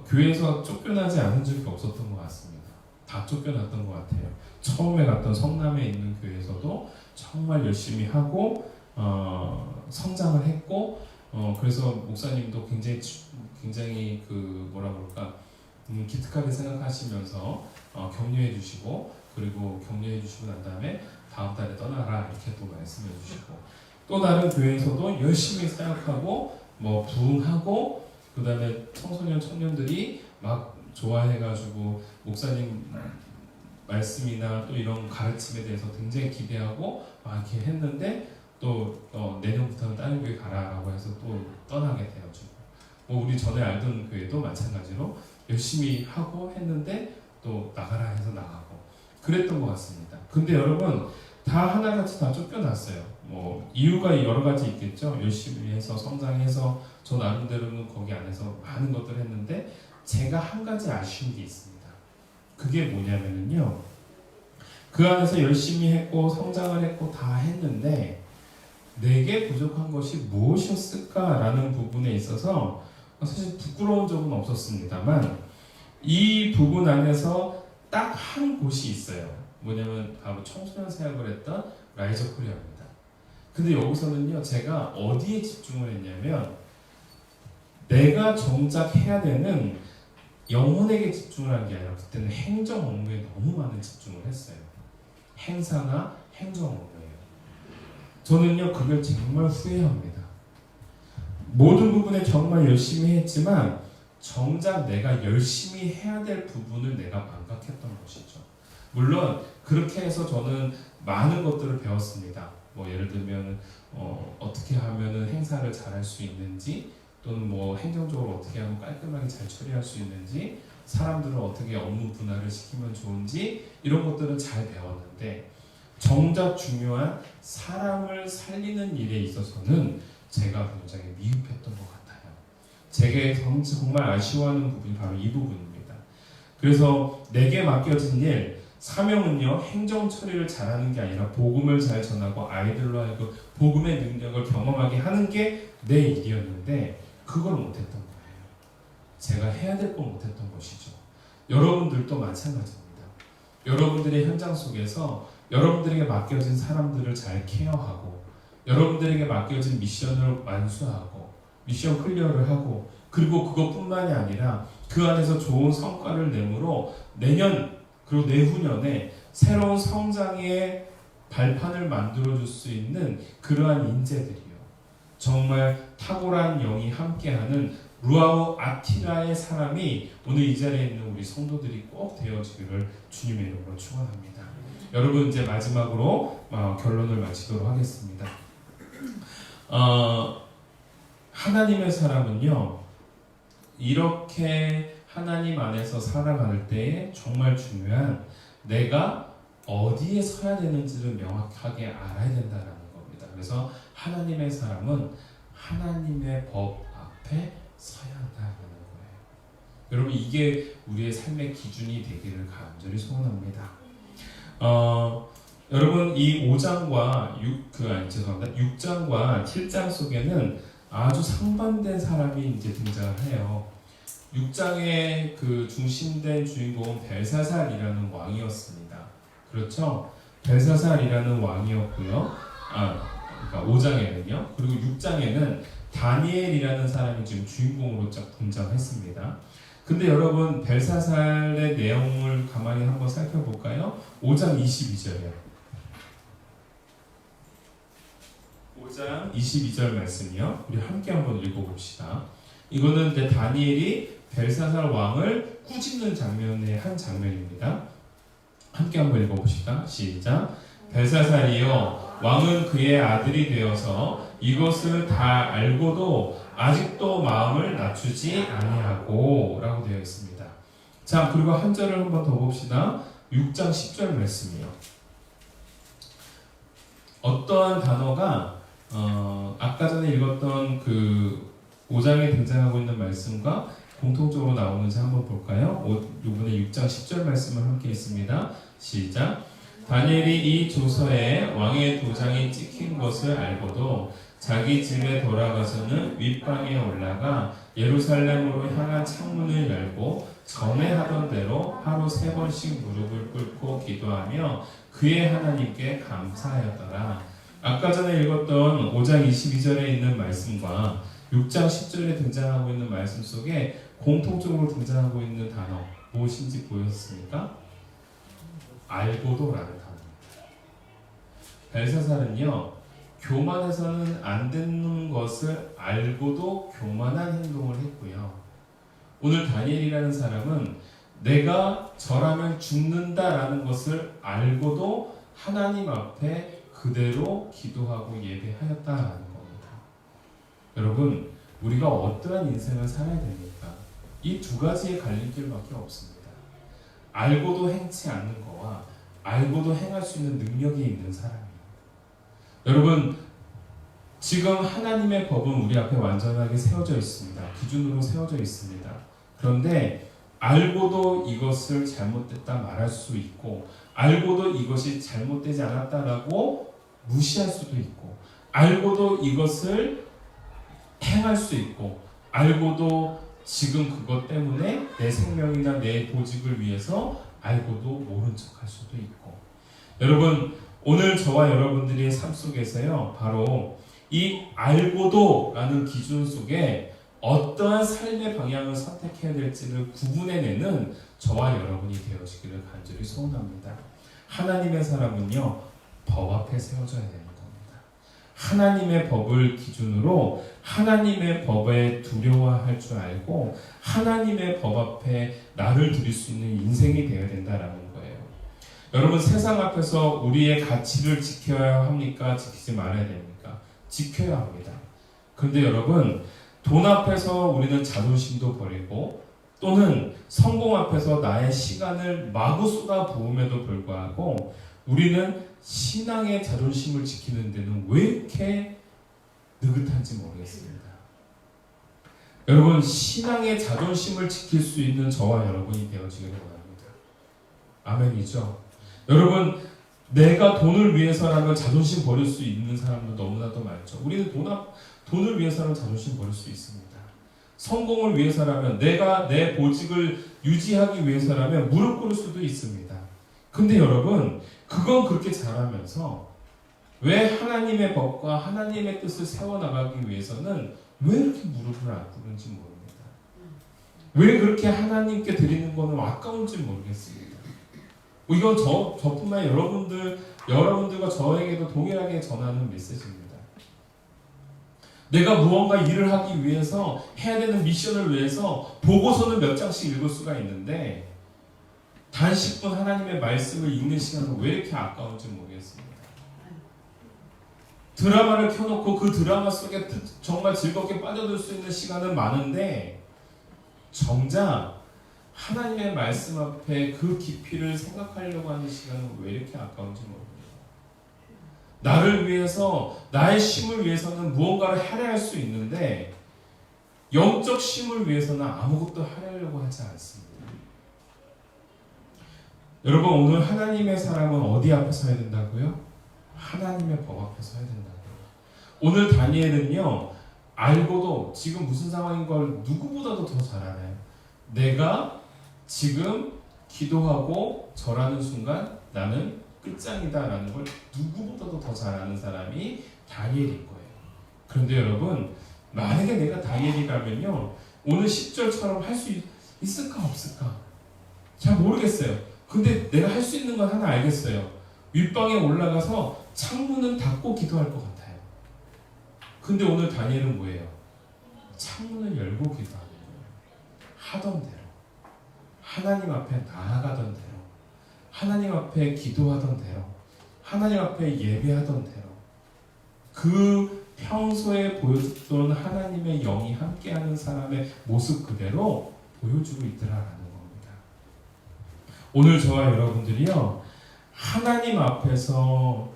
Speaker 2: 교회에서 쫓겨나지 않은 적이 없었던 것 같습니다. 다 쫓겨났던 것 같아요. 처음에 갔던 성남에 있는 교회에서도 정말 열심히 하고 성장을 했고, 그래서 목사님도 굉장히 기특하게 생각하시면서 격려해 주시고, 그리고 격려해 주시고 난 다음에 다음 달에 떠나라 이렇게 또 말씀해 주시고, 또 다른 교회에서도 열심히 사역하고 부흥하고, 그 다음에 청소년 청년들이 막 좋아해가지고 목사님 말씀이나 또 이런 가르침에 대해서 굉장히 기대하고 막 이렇게 했는데, 또 내년부터는 다른 교회 가라라고 해서 또 떠나게 되어지고, 우리 전에 알던 교회도 마찬가지로 열심히 하고 했는데 또 나가라 해서 나가고 그랬던 것 같습니다. 근데 여러분, 다 하나같이 다 쫓겨났어요. 이유가 여러 가지 있겠죠. 열심히 해서 성장해서 저 나름대로는 거기 안에서 많은 것들을 했는데, 제가 한 가지 아쉬운 게 있습니다. 그게 뭐냐면요, 그 안에서 열심히 했고 성장을 했고 다 했는데 내게 부족한 것이 무엇이었을까라는 부분에 있어서 사실 부끄러운 적은 없었습니다만, 이 부분 안에서 딱 한 곳이 있어요. 뭐냐면 바로 청소년 사역을 했던 라이저 코리아입니다. 근데 여기서는요, 제가 어디에 집중을 했냐면, 내가 정작 해야 되는 영혼에게 집중을 한 게 아니라 그때는 행정 업무에 너무 많은 집중을 했어요. 행사나 행정 업무예요. 저는요 그걸 정말 후회합니다. 모든 부분에 정말 열심히 했지만 정작 내가 열심히 해야 될 부분을 내가 망각했던 것이죠. 물론 그렇게 해서 저는 많은 것들을 배웠습니다. 뭐 예를 들면 어떻게 하면은 행사를 잘할 수 있는지, 또는 뭐 행정적으로 어떻게 하면 깔끔하게 잘 처리할 수 있는지, 사람들을 어떻게 업무 분할을 시키면 좋은지, 이런 것들은 잘 배웠는데 정작 중요한 사람을 살리는 일에 있어서는 제가 굉장히 미흡했던 것 같아요. 제게 정말 아쉬워하는 부분이 바로 이 부분입니다. 그래서 내게 맡겨진 일, 사명은요 행정 처리를 잘하는 게 아니라 복음을 잘 전하고 아이들로 하여금 복음의 능력을 경험하게 하는 게 내 일이었는데 그걸 못했던 거예요. 제가 해야 될 걸 못했던 것이죠. 여러분들도 마찬가지입니다. 여러분들의 현장 속에서 여러분들에게 맡겨진 사람들을 잘 케어하고, 여러분들에게 맡겨진 미션을 완수하고, 미션 클리어를 하고, 그리고 그것뿐만이 아니라 그 안에서 좋은 성과를 내므로 내년 그리고 내후년에 새로운 성장의 발판을 만들어줄 수 있는 그러한 인재들이요. 정말 탁월한 영이 함께하는 루아우 아티라의 사람이 오늘 이 자리에 있는 우리 성도들이 꼭 되어지기를 주님의 이름으로 축원합니다. 여러분 이제 마지막으로 결론을 마치도록 하겠습니다. 하나님의 사람은요 이렇게 하나님 안에서 살아갈 때에 정말 중요한 내가 어디에 서야 되는지를 명확하게 알아야 된다는 겁니다. 그래서 하나님의 사람은 하나님의 법 앞에 서야 한다는 거예요. 여러분 이게 우리의 삶의 기준이 되기를 간절히 소원합니다. 여러분 이 5장과 6장과 7장 속에는 아주 상반된 사람이 이제 등장을 해요. 6장의 그 중심된 주인공은 벨사살이라는 왕이었습니다. 그렇죠? 벨사살이라는 왕이었고요. 그러니까 5장에는요. 그리고 6장에는 다니엘이라는 사람이 지금 주인공으로 쫙 등장했습니다. 근데 여러분 벨사살의 내용을 가만히 한번 살펴볼까요? 5장 22절이요. 5장 22절 말씀이요. 우리 함께 한번 읽어봅시다. 이거는 이제 다니엘이 벨사살 왕을 꾸짖는 장면의 한 장면입니다. 함께 한번 읽어봅시다. 시작. 벨사살이여, 왕은 그의 아들이 되어서 이것을 다 알고도 아직도 마음을 낮추지 아니하고 라고 되어 있습니다. 자, 그리고 한 절을 한번 더 봅시다. 6장 10절 말씀이요. 어떠한 단어가 아까 전에 읽었던 그 5장에 등장하고 있는 말씀과 공통적으로 나오는지 한번 볼까요? 이번에 6장 10절 말씀을 함께 있습니다. 시작. 다니엘이 이 조서에 왕의 도장이 찍힌 것을 알고도 자기 집에 돌아가서는 윗방에 올라가 예루살렘으로 향한 창문을 열고 전에 하던 대로 하루 3번씩 무릎을 꿇고 기도하며 그의 하나님께 감사하였더라. 아까 전에 읽었던 5장 22절에 있는 말씀과 6장 10절에 등장하고 있는 말씀 속에 공통적으로 등장하고 있는 단어 무엇인지 보였습니까? 알고도라는 단어입니다. 벨사살은요 교만해서는 안 되는 것을 알고도 교만한 행동을 했고요. 오늘 다니엘이라는 사람은 내가 저라면 죽는다라는 것을 알고도 하나님 앞에 그대로 기도하고 예배하였다라는 겁니다. 여러분, 우리가 어떠한 인생을 살아야 됩니까? 이 두 가지의 갈림길밖에 없습니다. 알고도 행치 않는 거와 알고도 행할 수 있는 능력이 있는 사람이에요. 여러분, 지금 하나님의 법은 우리 앞에 완전하게 세워져 있습니다. 기준으로 세워져 있습니다. 그런데 알고도 이것을 잘못됐다 말할 수 있고, 알고도 이것이 잘못되지 않았다라고 무시할 수도 있고, 알고도 이것을 행할 수 있고, 알고도 지금 그것 때문에 내 생명이나 내 보직을 위해서 알고도 모른 척할 수도 있고. 여러분, 오늘 저와 여러분들의 삶 속에서요, 바로 이 알고도라는 기준 속에 어떠한 삶의 방향을 선택해야 될지를 구분해내는 저와 여러분이 되어지기를 간절히 소원합니다. 하나님의 사람은요, 법 앞에 세워져야 되는 겁니다. 하나님의 법을 기준으로 하나님의 법에 두려워할 줄 알고 하나님의 법 앞에 나를 드릴 수 있는 인생이 되어야 된다라는 거예요. 여러분, 세상 앞에서 우리의 가치를 지켜야 합니까? 지키지 말아야 됩니까? 지켜야 합니다. 그런데 여러분, 돈 앞에서 우리는 자존심도 버리고 또는 성공 앞에서 나의 시간을 마구 쏟아부음에도 불구하고 우리는 신앙의 자존심을 지키는 데는 왜 이렇게 느긋한지 모르겠습니다. 여러분, 신앙의 자존심을 지킬 수 있는 저와 여러분이 되어지기를 원합니다. 아멘이죠? 여러분, 내가 돈을 위해서라면 자존심 버릴 수 있는 사람도 너무나도 많죠. 우리는 돈을 위해서라면 자존심 버릴 수 있습니다. 성공을 위해서라면, 내가 내 보직을 유지하기 위해서라면 무릎 꿇을 수도 있습니다. 근데 여러분, 그건 그렇게 잘하면서 왜 하나님의 법과 하나님의 뜻을 세워나가기 위해서는 왜 이렇게 무릎을 안 꿇는지 모릅니다. 왜 그렇게 하나님께 드리는 거는 아까운지 모르겠습니다. 이건 저뿐만 아니라 여러분들과 저에게도 동일하게 전하는 메시지입니다. 내가 무언가 일을 하기 위해서 해야 되는 미션을 위해서 보고서는 몇 장씩 읽을 수가 있는데 단 10분 하나님의 말씀을 읽는 시간은 왜 이렇게 아까운지 모르겠습니다. 드라마를 켜놓고 그 드라마 속에 정말 즐겁게 빠져들 수 있는 시간은 많은데 정작 하나님의 말씀 앞에 그 깊이를 생각하려고 하는 시간은 왜 이렇게 아까운지 모릅니다. 나를 위해서, 나의 쉼을 위해서는 무언가를 할애할 수 있는데 영적 쉼을 위해서는 아무것도 할애하려고 하지 않습니다. 여러분, 오늘 하나님의 사람은 어디 앞에 서야 된다고요? 하나님의 법 앞에 서야 된다고요. 오늘 다니엘은요, 알고도 지금 무슨 상황인 걸 누구보다도 더 잘 알아요. 내가 지금 기도하고 절하는 순간 나는 끝장이다라는 걸 누구보다도 더 잘 아는 사람이 다니엘인 거예요. 그런데 여러분, 만약에 내가 다니엘이라면요, 오늘 10절처럼 할 수 있을까 없을까? 잘 모르겠어요. 근데 내가 할 수 있는 건 하나 알겠어요. 윗방에 올라가서 창문은 닫고 기도할 것 같아요. 근데 오늘 다니엘은 뭐예요? 창문을 열고 기도하는 거예요. 하던 대로, 하나님 앞에 나아가던 대로, 하나님 앞에 기도하던 대로, 하나님 앞에 예배하던 대로, 그 평소에 보여줬던 하나님의 영이 함께하는 사람의 모습 그대로 보여주고 있더라라는 겁니다. 오늘 저와 여러분들이요, 하나님 앞에서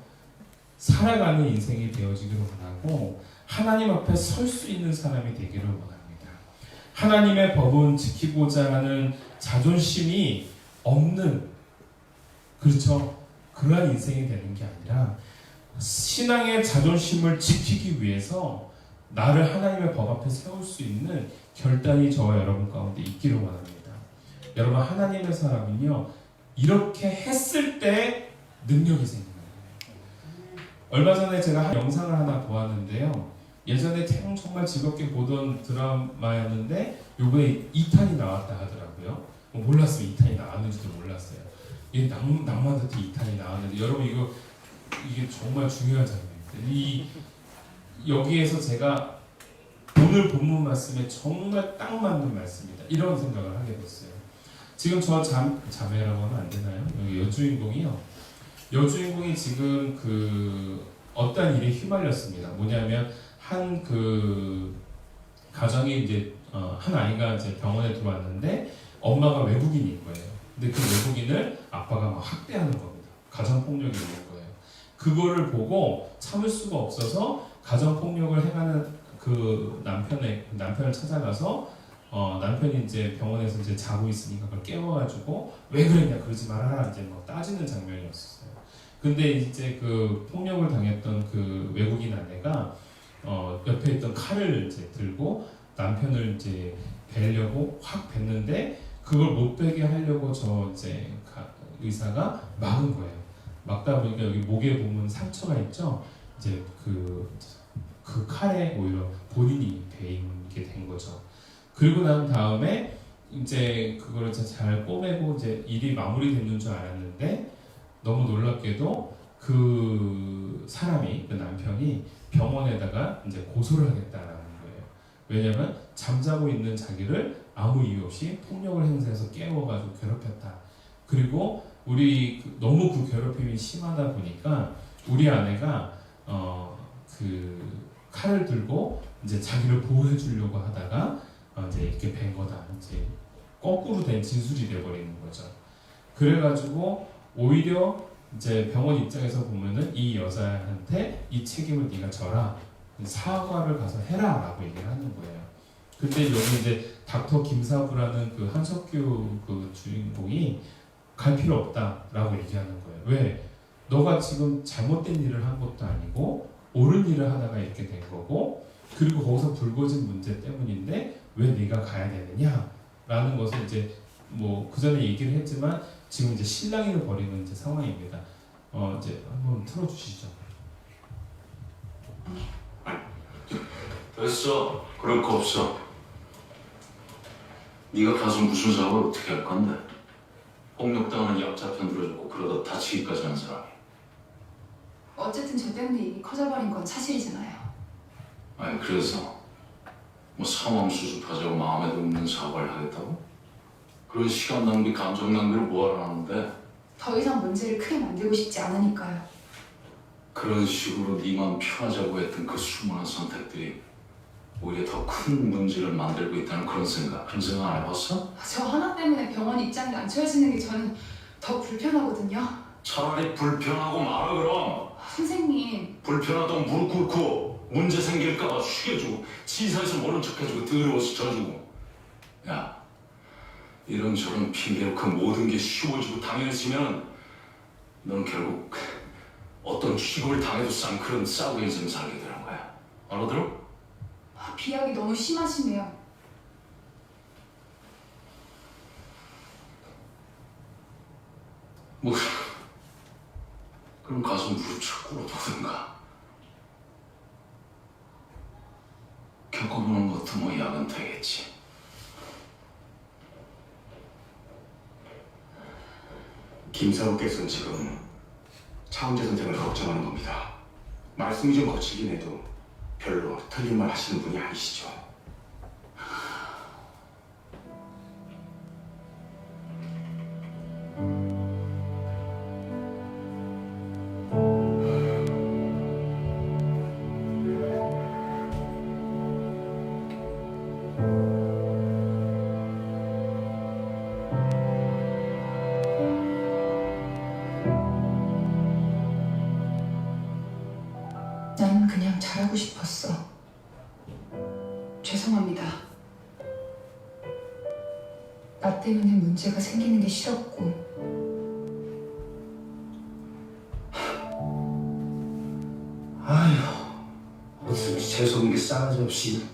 Speaker 2: 살아가는 인생이 되어지기를 원하고 하나님 앞에 설 수 있는 사람이 되기를 원합니다. 하나님의 법은 지키고자 하는 자존심이 없는, 그렇죠? 그러한 인생이 되는 게 아니라 신앙의 자존심을 지키기 위해서 나를 하나님의 법 앞에 세울 수 있는 결단이 저와 여러분 가운데 있기를 원합니다. 여러분, 하나님의 사람은요, 이렇게 했을 때 능력이 생겨요. 얼마 전에 제가 영상을 하나 보았는데요. 예전에 정말 즐겁게 보던 드라마였는데 요번에 2탄이 나왔다 하더라고요. 몰랐어요. 2탄이 나왔는지도 몰랐어요. 이게 낭만드트 2탄이 나왔는데 여러분, 이게 정말 중요한 장면입니다. 여기에서 제가 오늘 본문 말씀에 정말 딱 맞는 말씀이다, 이런 생각을 하게 됐어요. 지금 저 자매라고 하면 안 되나요? 여기 여주인공이 지금 어떤 일에 휘말렸습니다. 뭐냐면 한 가정이 이제 한 아이가 이제 병원에 들어왔는데 엄마가 외국인인 거예요. 근데 그 외국인을 아빠가 막 학대하는 겁니다. 가정폭력이 있는 거예요. 그거를 보고 참을 수가 없어서 가정폭력을 해가는 그 남편을 찾아가서 남편이 이제 병원에서 이제 자고 있으니까 그걸 깨워가지고 왜 그랬냐, 그러지 말아라, 이제 막 따지는 장면이었어요. 근데 이제 그 폭력을 당했던 그 외국인 아내가 옆에 있던 칼을 이제 들고 남편을 이제 베려고 확 뱉는데 그걸 못 베게 하려고 이제 의사가 막은 거예요. 막다 보니까 여기 목에 보면 상처가 있죠. 이제 그 칼에 오히려 본인이 베이게 된 거죠. 그리고 난 다음에 이제 그거를 잘 꼬매고 이제 일이 마무리되는 줄 알았는데 너무 놀랍게도 그 사람이, 그 남편이 병원에다가 이제 고소를 하겠다라는 거예요. 왜냐면 잠자고 있는 자기를 아무 이유 없이 폭력을 행사해서 깨워가지고 괴롭혔다. 그리고 너무 그 괴롭힘이 심하다 보니까 우리 아내가 그 칼을 들고 이제 자기를 보호해 주려고 하다가 이제 이렇게 벤 거다. 이제 거꾸로 된 진술이 돼버리는 거죠. 그래가지고 오히려 이제 병원 입장에서 보면은 이 여자한테 이 책임을 네가 져라, 사과를 가서 해라라고 얘기를 하는 거예요. 근데 여기 이제 닥터 김사부라는 그 한석규 그 주인공이 갈 필요 없다라고 얘기하는 거예요. 왜? 너가 지금 잘못된 일을 한 것도 아니고 옳은 일을 하다가 이렇게 된 거고, 그리고 거기서 불거진 문제 때문인데 왜 네가 가야 되느냐라는 것을 이제 뭐 그 전에 얘기를 했지만 지금 이제 실랑이를 벌이는 이제 상황입니다. 이제 한번 틀어주시죠.
Speaker 3: 됐어. 그럴 거 없어. 네가 가서 무슨 사고를 어떻게 할 건데? 폭력당하는 약자 편 들어줬고 그러다 다치기까지 한 사람이.
Speaker 4: 어쨌든 저 때문에 일이 커져버린 건 사실이잖아요.
Speaker 3: 아니 그래서 뭐 상황 수습하자고 마음에 드는 사과를 하겠다고? 그런 시간 낭비, 감정 낭비를 뭐하러 하는데?
Speaker 4: 더 이상 문제를 크게 만들고 싶지 않으니까요.
Speaker 3: 그런 식으로 네만 편하자고 했던 그 수많은 선택들이 오히려 더 큰 문제를 만들고 있다는 그런 생각 안 해봤어?
Speaker 4: 저 하나 때문에 병원 입장이 난처해지는 게 저는 더 불편하거든요.
Speaker 3: 차라리 불편하고 말아 그럼.
Speaker 4: 선생님,
Speaker 3: 불편하다고 무릎 꿇고 문제 생길까봐 숙여주고 치사해서 모른 척해주고 더러워서 져주고. 야, 이런저런 핑계로 그 모든 게 쉬워지고 당연해지면 넌 결국 어떤 취급을 당해도 쌍크른 싸우고 인생 살게 되는 거야. 알아들어?
Speaker 4: 비약이 너무 심하시네요.
Speaker 3: 뭐 그럼 가서 무릎 꿇고 오든가. 겪어보는 것도 뭐 약은 되겠지.
Speaker 5: 김사부께서는 지금 차은재 선생을 걱정하는 겁니다. 말씀이 좀 거칠긴 해도 별로 틀린 말 하시는 분이 아니시죠.
Speaker 4: 난 그냥 잘하고 싶었어. 죄송합니다. 나 때문에 문제가 생기는 게 싫었고
Speaker 5: 아휴, 무슨 재수없는 게 싸가지 없이.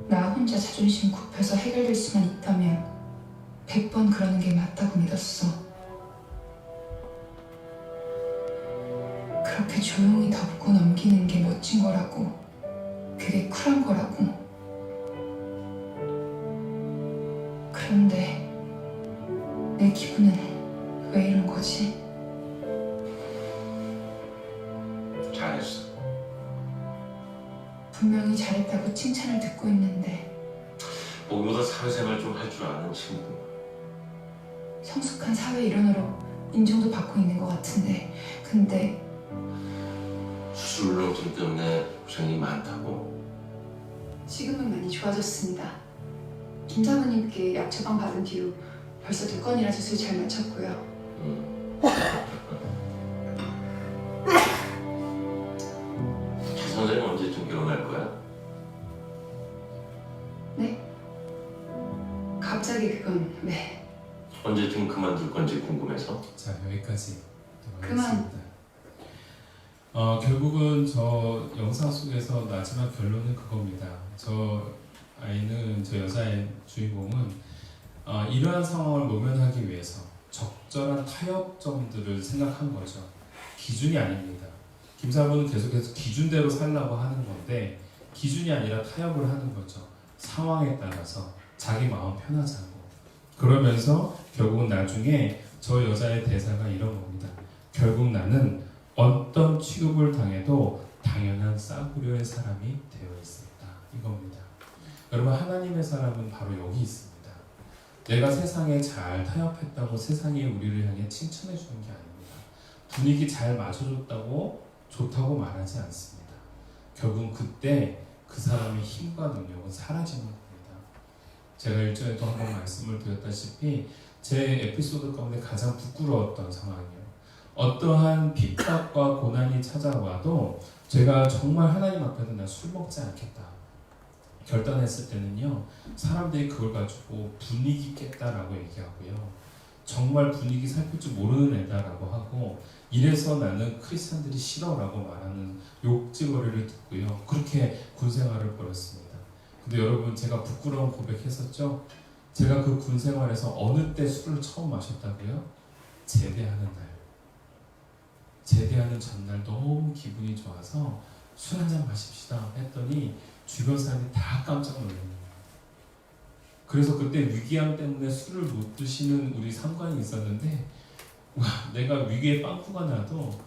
Speaker 4: 나 혼자 자존심 굽혀서 해결될 수만 있다면 100번 그러는 게 맞다고 믿었어. 그렇게 조용히 덮고 넘기는 게 멋진 거라고, 그게 쿨한 거라고. 그런데 내 기분은 왜 이런 거지?
Speaker 5: 잘했어.
Speaker 4: 분명히 잘했다고 칭찬을 듣고 있는데
Speaker 3: 보기보다 사회생활 좀 할 줄 아는 친구.
Speaker 4: 성숙한 사회 일원으로 인정도 받고 있는 것 같은데, 근데
Speaker 3: 수술농증 때문에 고생이 많다고?
Speaker 4: 지금은 많이 좋아졌습니다. 김 사부님께 약 처방 받은 뒤로 벌써 2건이나 수술 잘 마쳤고요.
Speaker 3: 차 선생님 언제쯤 결혼할 거야?
Speaker 4: 네? 갑자기 그건 왜?
Speaker 3: 언제쯤 그만둘 건지 궁금해서.
Speaker 2: 자, 여기까지
Speaker 4: 그만.
Speaker 2: 하겠습니다. 결국은 저 영상 속에서 마지막 결론은 그겁니다. 저 아이는, 저 여자의 주인공은 이러한 상황을 모면하기 위해서 적절한 타협점들을 생각한 거죠. 기준이 아닙니다. 김사부는 계속해서 기준대로 살라고 하는 건데 기준이 아니라 타협을 하는 거죠. 상황에 따라서 자기 마음 편하자고. 그러면서 결국은 나중에 저 여자의 대사가 이런 겁니다. 결국 나는 어떤 취급을 당해도 당연한 싸구려의 사람이 되어 있었다. 이겁니다. 여러분, 하나님의 사람은 바로 여기 있습니다. 내가 세상에 잘 타협했다고 세상이 우리를 향해 칭찬해 주는 게 아닙니다. 분위기 잘 맞춰줬다고 좋다고 말하지 않습니다. 결국 그때 그 사람의 힘과 능력은 사라지는 겁니다. 제가 일전에도 한번 말씀을 드렸다시피 제 에피소드 가운데 가장 부끄러웠던 상황이에요. 어떠한 핍박과 고난이 찾아와도 제가 정말 하나님 앞에서 나 술 먹지 않겠다 결단했을 때는요, 사람들이 그걸 가지고 분위기 깼다라고 얘기하고요, 정말 분위기 살필 줄 모르는 애다라고 하고, 이래서 나는 크리스찬들이 싫어라고 말하는 욕지거리를 듣고요, 그렇게 군생활을 벌였습니다. 근데 여러분, 제가 부끄러운 고백했었죠? 제가 그 군생활에서 어느 때 술을 처음 마셨다고요? 제대하는 날. 제대하는 전날 너무 기분이 좋아서 술 한잔 마십시다 했더니 주변 사람이 다 깜짝 놀랐네요. 그래서 그때 위기함 때문에 술을 못 드시는 우리 상관이 있었는데, 와, 내가 위기에 빵꾸가 나도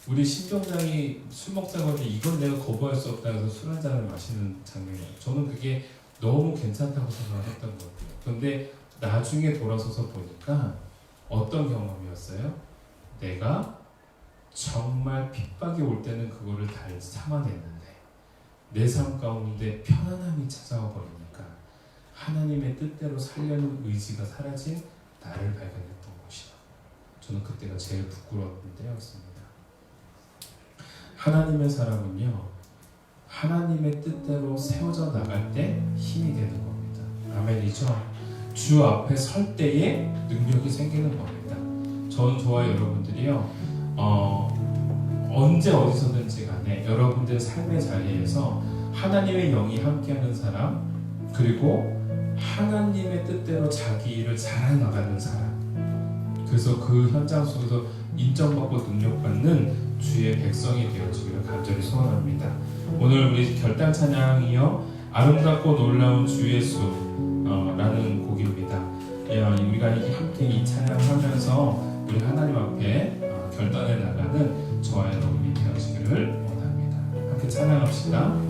Speaker 2: 우리 신병장이 술 먹자고 하는데 이건 내가 거부할 수 없다 해서 술 한 잔을 마시는 장면이에요. 저는 그게 너무 괜찮다고 생각했던 것 같아요. 그런데 나중에 돌아서서 보니까 어떤 경험이었어요? 내가 정말 핍박이 올 때는 그거를 다 참아냈는데 내 삶 가운데 편안함이 찾아와 버리니까 하나님의 뜻대로 살려는 의지가 사라진 나를 발견했던 것이다. 저는 그때가 제일 부끄러웠던 때였습니다. 하나님의 사람은요, 하나님의 뜻대로 세워져 나갈 때 힘이 되는 겁니다. 아멘이죠? 주 앞에 설 때에 능력이 생기는 겁니다. 저와 여러분들이요, 언제 어디서든지 간에 여러분들 삶의 자리에서 하나님의 영이 함께하는 사람, 그리고 하나님의 뜻대로 자기 일을 잘 나가는 사람, 그래서 그 현장 속에서 인정받고 능력받는 주의 백성이 되어지기를 간절히 소원합니다. 오늘 우리 결단 찬양이요, 아름답고 놀라운 주 예수 라는 곡입니다. 우리가 함께 이 찬양하면서 우리 하나님 앞에 결단해 나가는 저와 여러분이 되어지기를 원합니다. 함께 찬양합시다.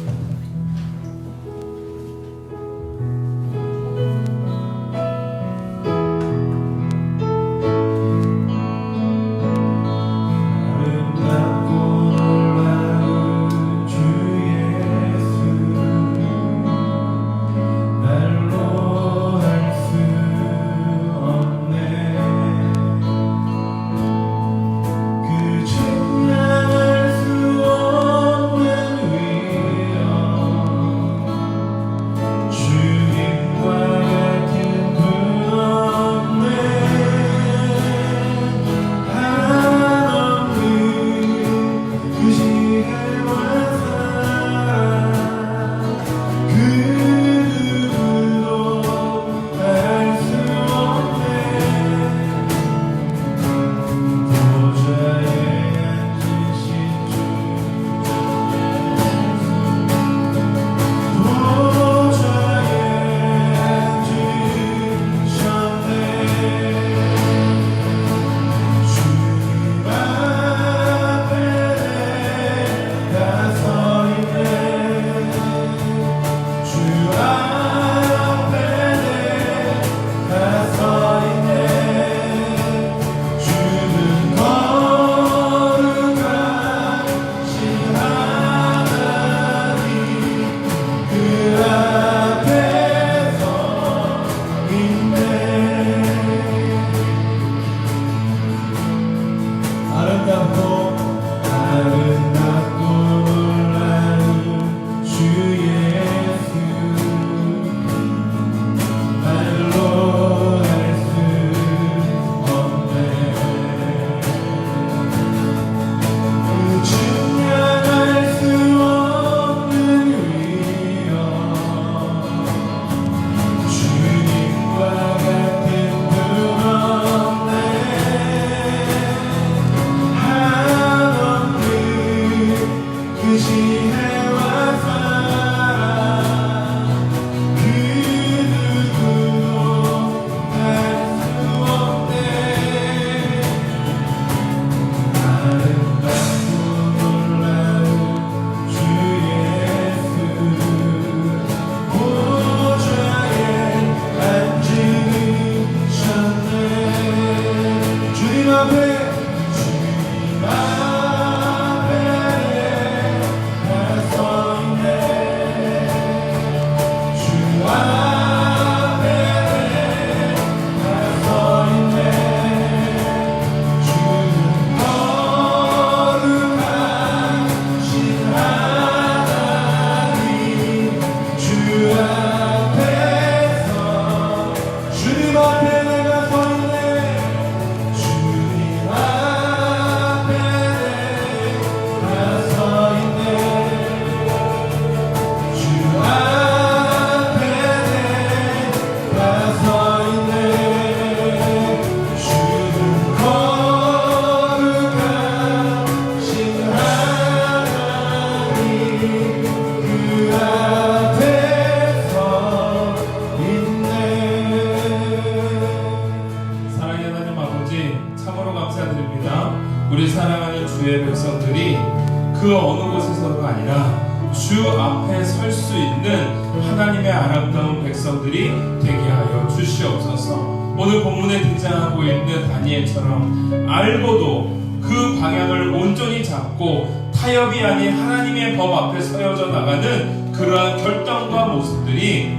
Speaker 2: 그 어느 곳에서가 아니라 주 앞에 설 수 있는 하나님의 아름다운 백성들이 되게 하여 주시옵소서. 오늘 본문에 등장하고 있는 다니엘처럼 알고도 그 방향을 온전히 잡고 타협이 아닌 하나님의 법 앞에 서여져 나가는 그러한 결단과 모습들이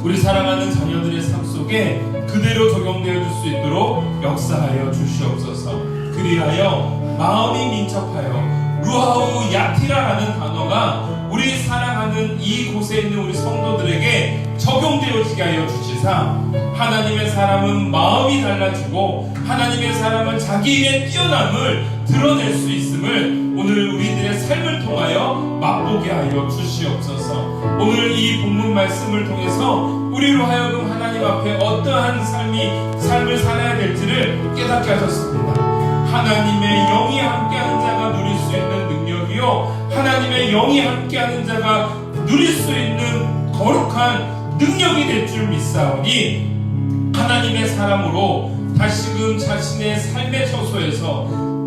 Speaker 2: 우리 사랑하는 자녀들의 삶 속에 그대로 적용되어 줄 수 있도록 역사하여 주시옵소서. 그리하여 마음이 민첩하여 루하우 야티라라는 단어가 우리 사랑하는 이곳에 있는 우리 성도들에게 적용되어지게 하여 주시사 하나님의 사람은 마음이 달라지고 하나님의 사람은 자기 일의 뛰어남을 드러낼 수 있음을 오늘 우리들의 삶을 통하여 맛보게 하여 주시옵소서. 오늘 이 본문 말씀을 통해서 우리로 하여금 하나님 앞에 어떠한 삶을 살아야 될지를 깨닫게 하셨습니다. 하나님의 영이 함께하는 자가 누릴 수 있는 능력이요 하나님의 영이 함께하는 자가 누릴 수 있는 거룩한 능력이 될 줄 믿사오니 하나님의 사람으로 다시금 자신의 삶의 처소에서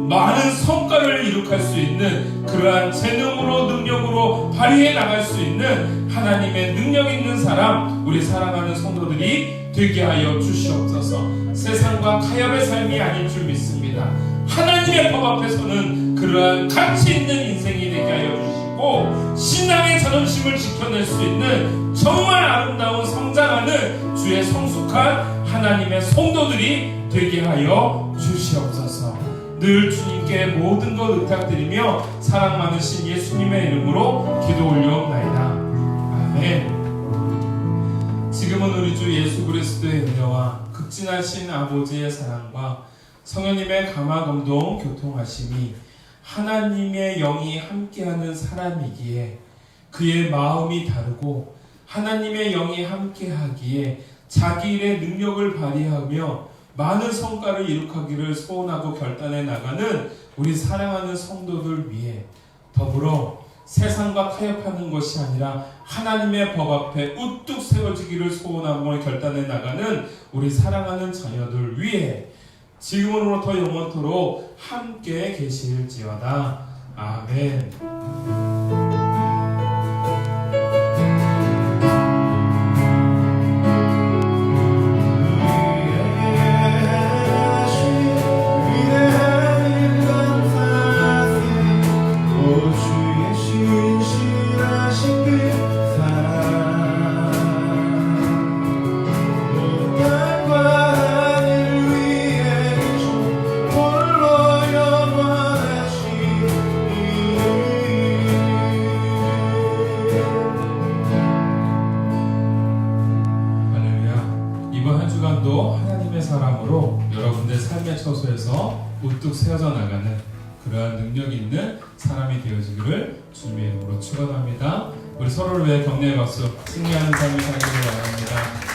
Speaker 2: 많은 성과를 이룩할 수 있는 그러한 재능으로 능력으로 발휘해 나갈 수 있는 하나님의 능력 있는 사람 우리 사랑하는 성도들이 되게 하여 주시옵소서. 세상과 타협의 삶이 아닐 줄 믿습니다. 하나님의 법 앞에서는 그러한 가치 있는 인생이 되게 하여 주시고 신앙의 자존심을 지켜낼 수 있는 정말 아름다운 성장하는 주의 성숙한 하나님의 성도들이 되게 하여 주시옵소서. 늘 주님께 모든 것 의탁드리며 사랑 많으신 예수님의 이름으로 기도 올려옵나이다. 아멘. 지금은 우리 주 예수 그리스도의 은혜와 극진하신 아버지의 사랑과 성령님의 감화감동 교통하심이 하나님의 영이 함께하는 사람이기에 그의 마음이 다르고 하나님의 영이 함께하기에 자기 일의 능력을 발휘하며 많은 성과를 이룩하기를 소원하고 결단해 나가는 우리 사랑하는 성도들 위해 더불어 세상과 타협하는 것이 아니라 하나님의 법 앞에 우뚝 세워지기를 소원하고 결단해 나가는 우리 사랑하는 자녀들 위해 지금으로부터 영원토록 함께 계실지어다. 아멘. 하나님의 사람으로 여러분들 삶의 처소에서 우뚝 세워져 나가는 그러한 능력 있는 사람이 되어지기를 주님의 이름으로 축원합니다. 우리 서로를 위해 격려의 박수, 승리하는 삶을 살기를 바랍니다.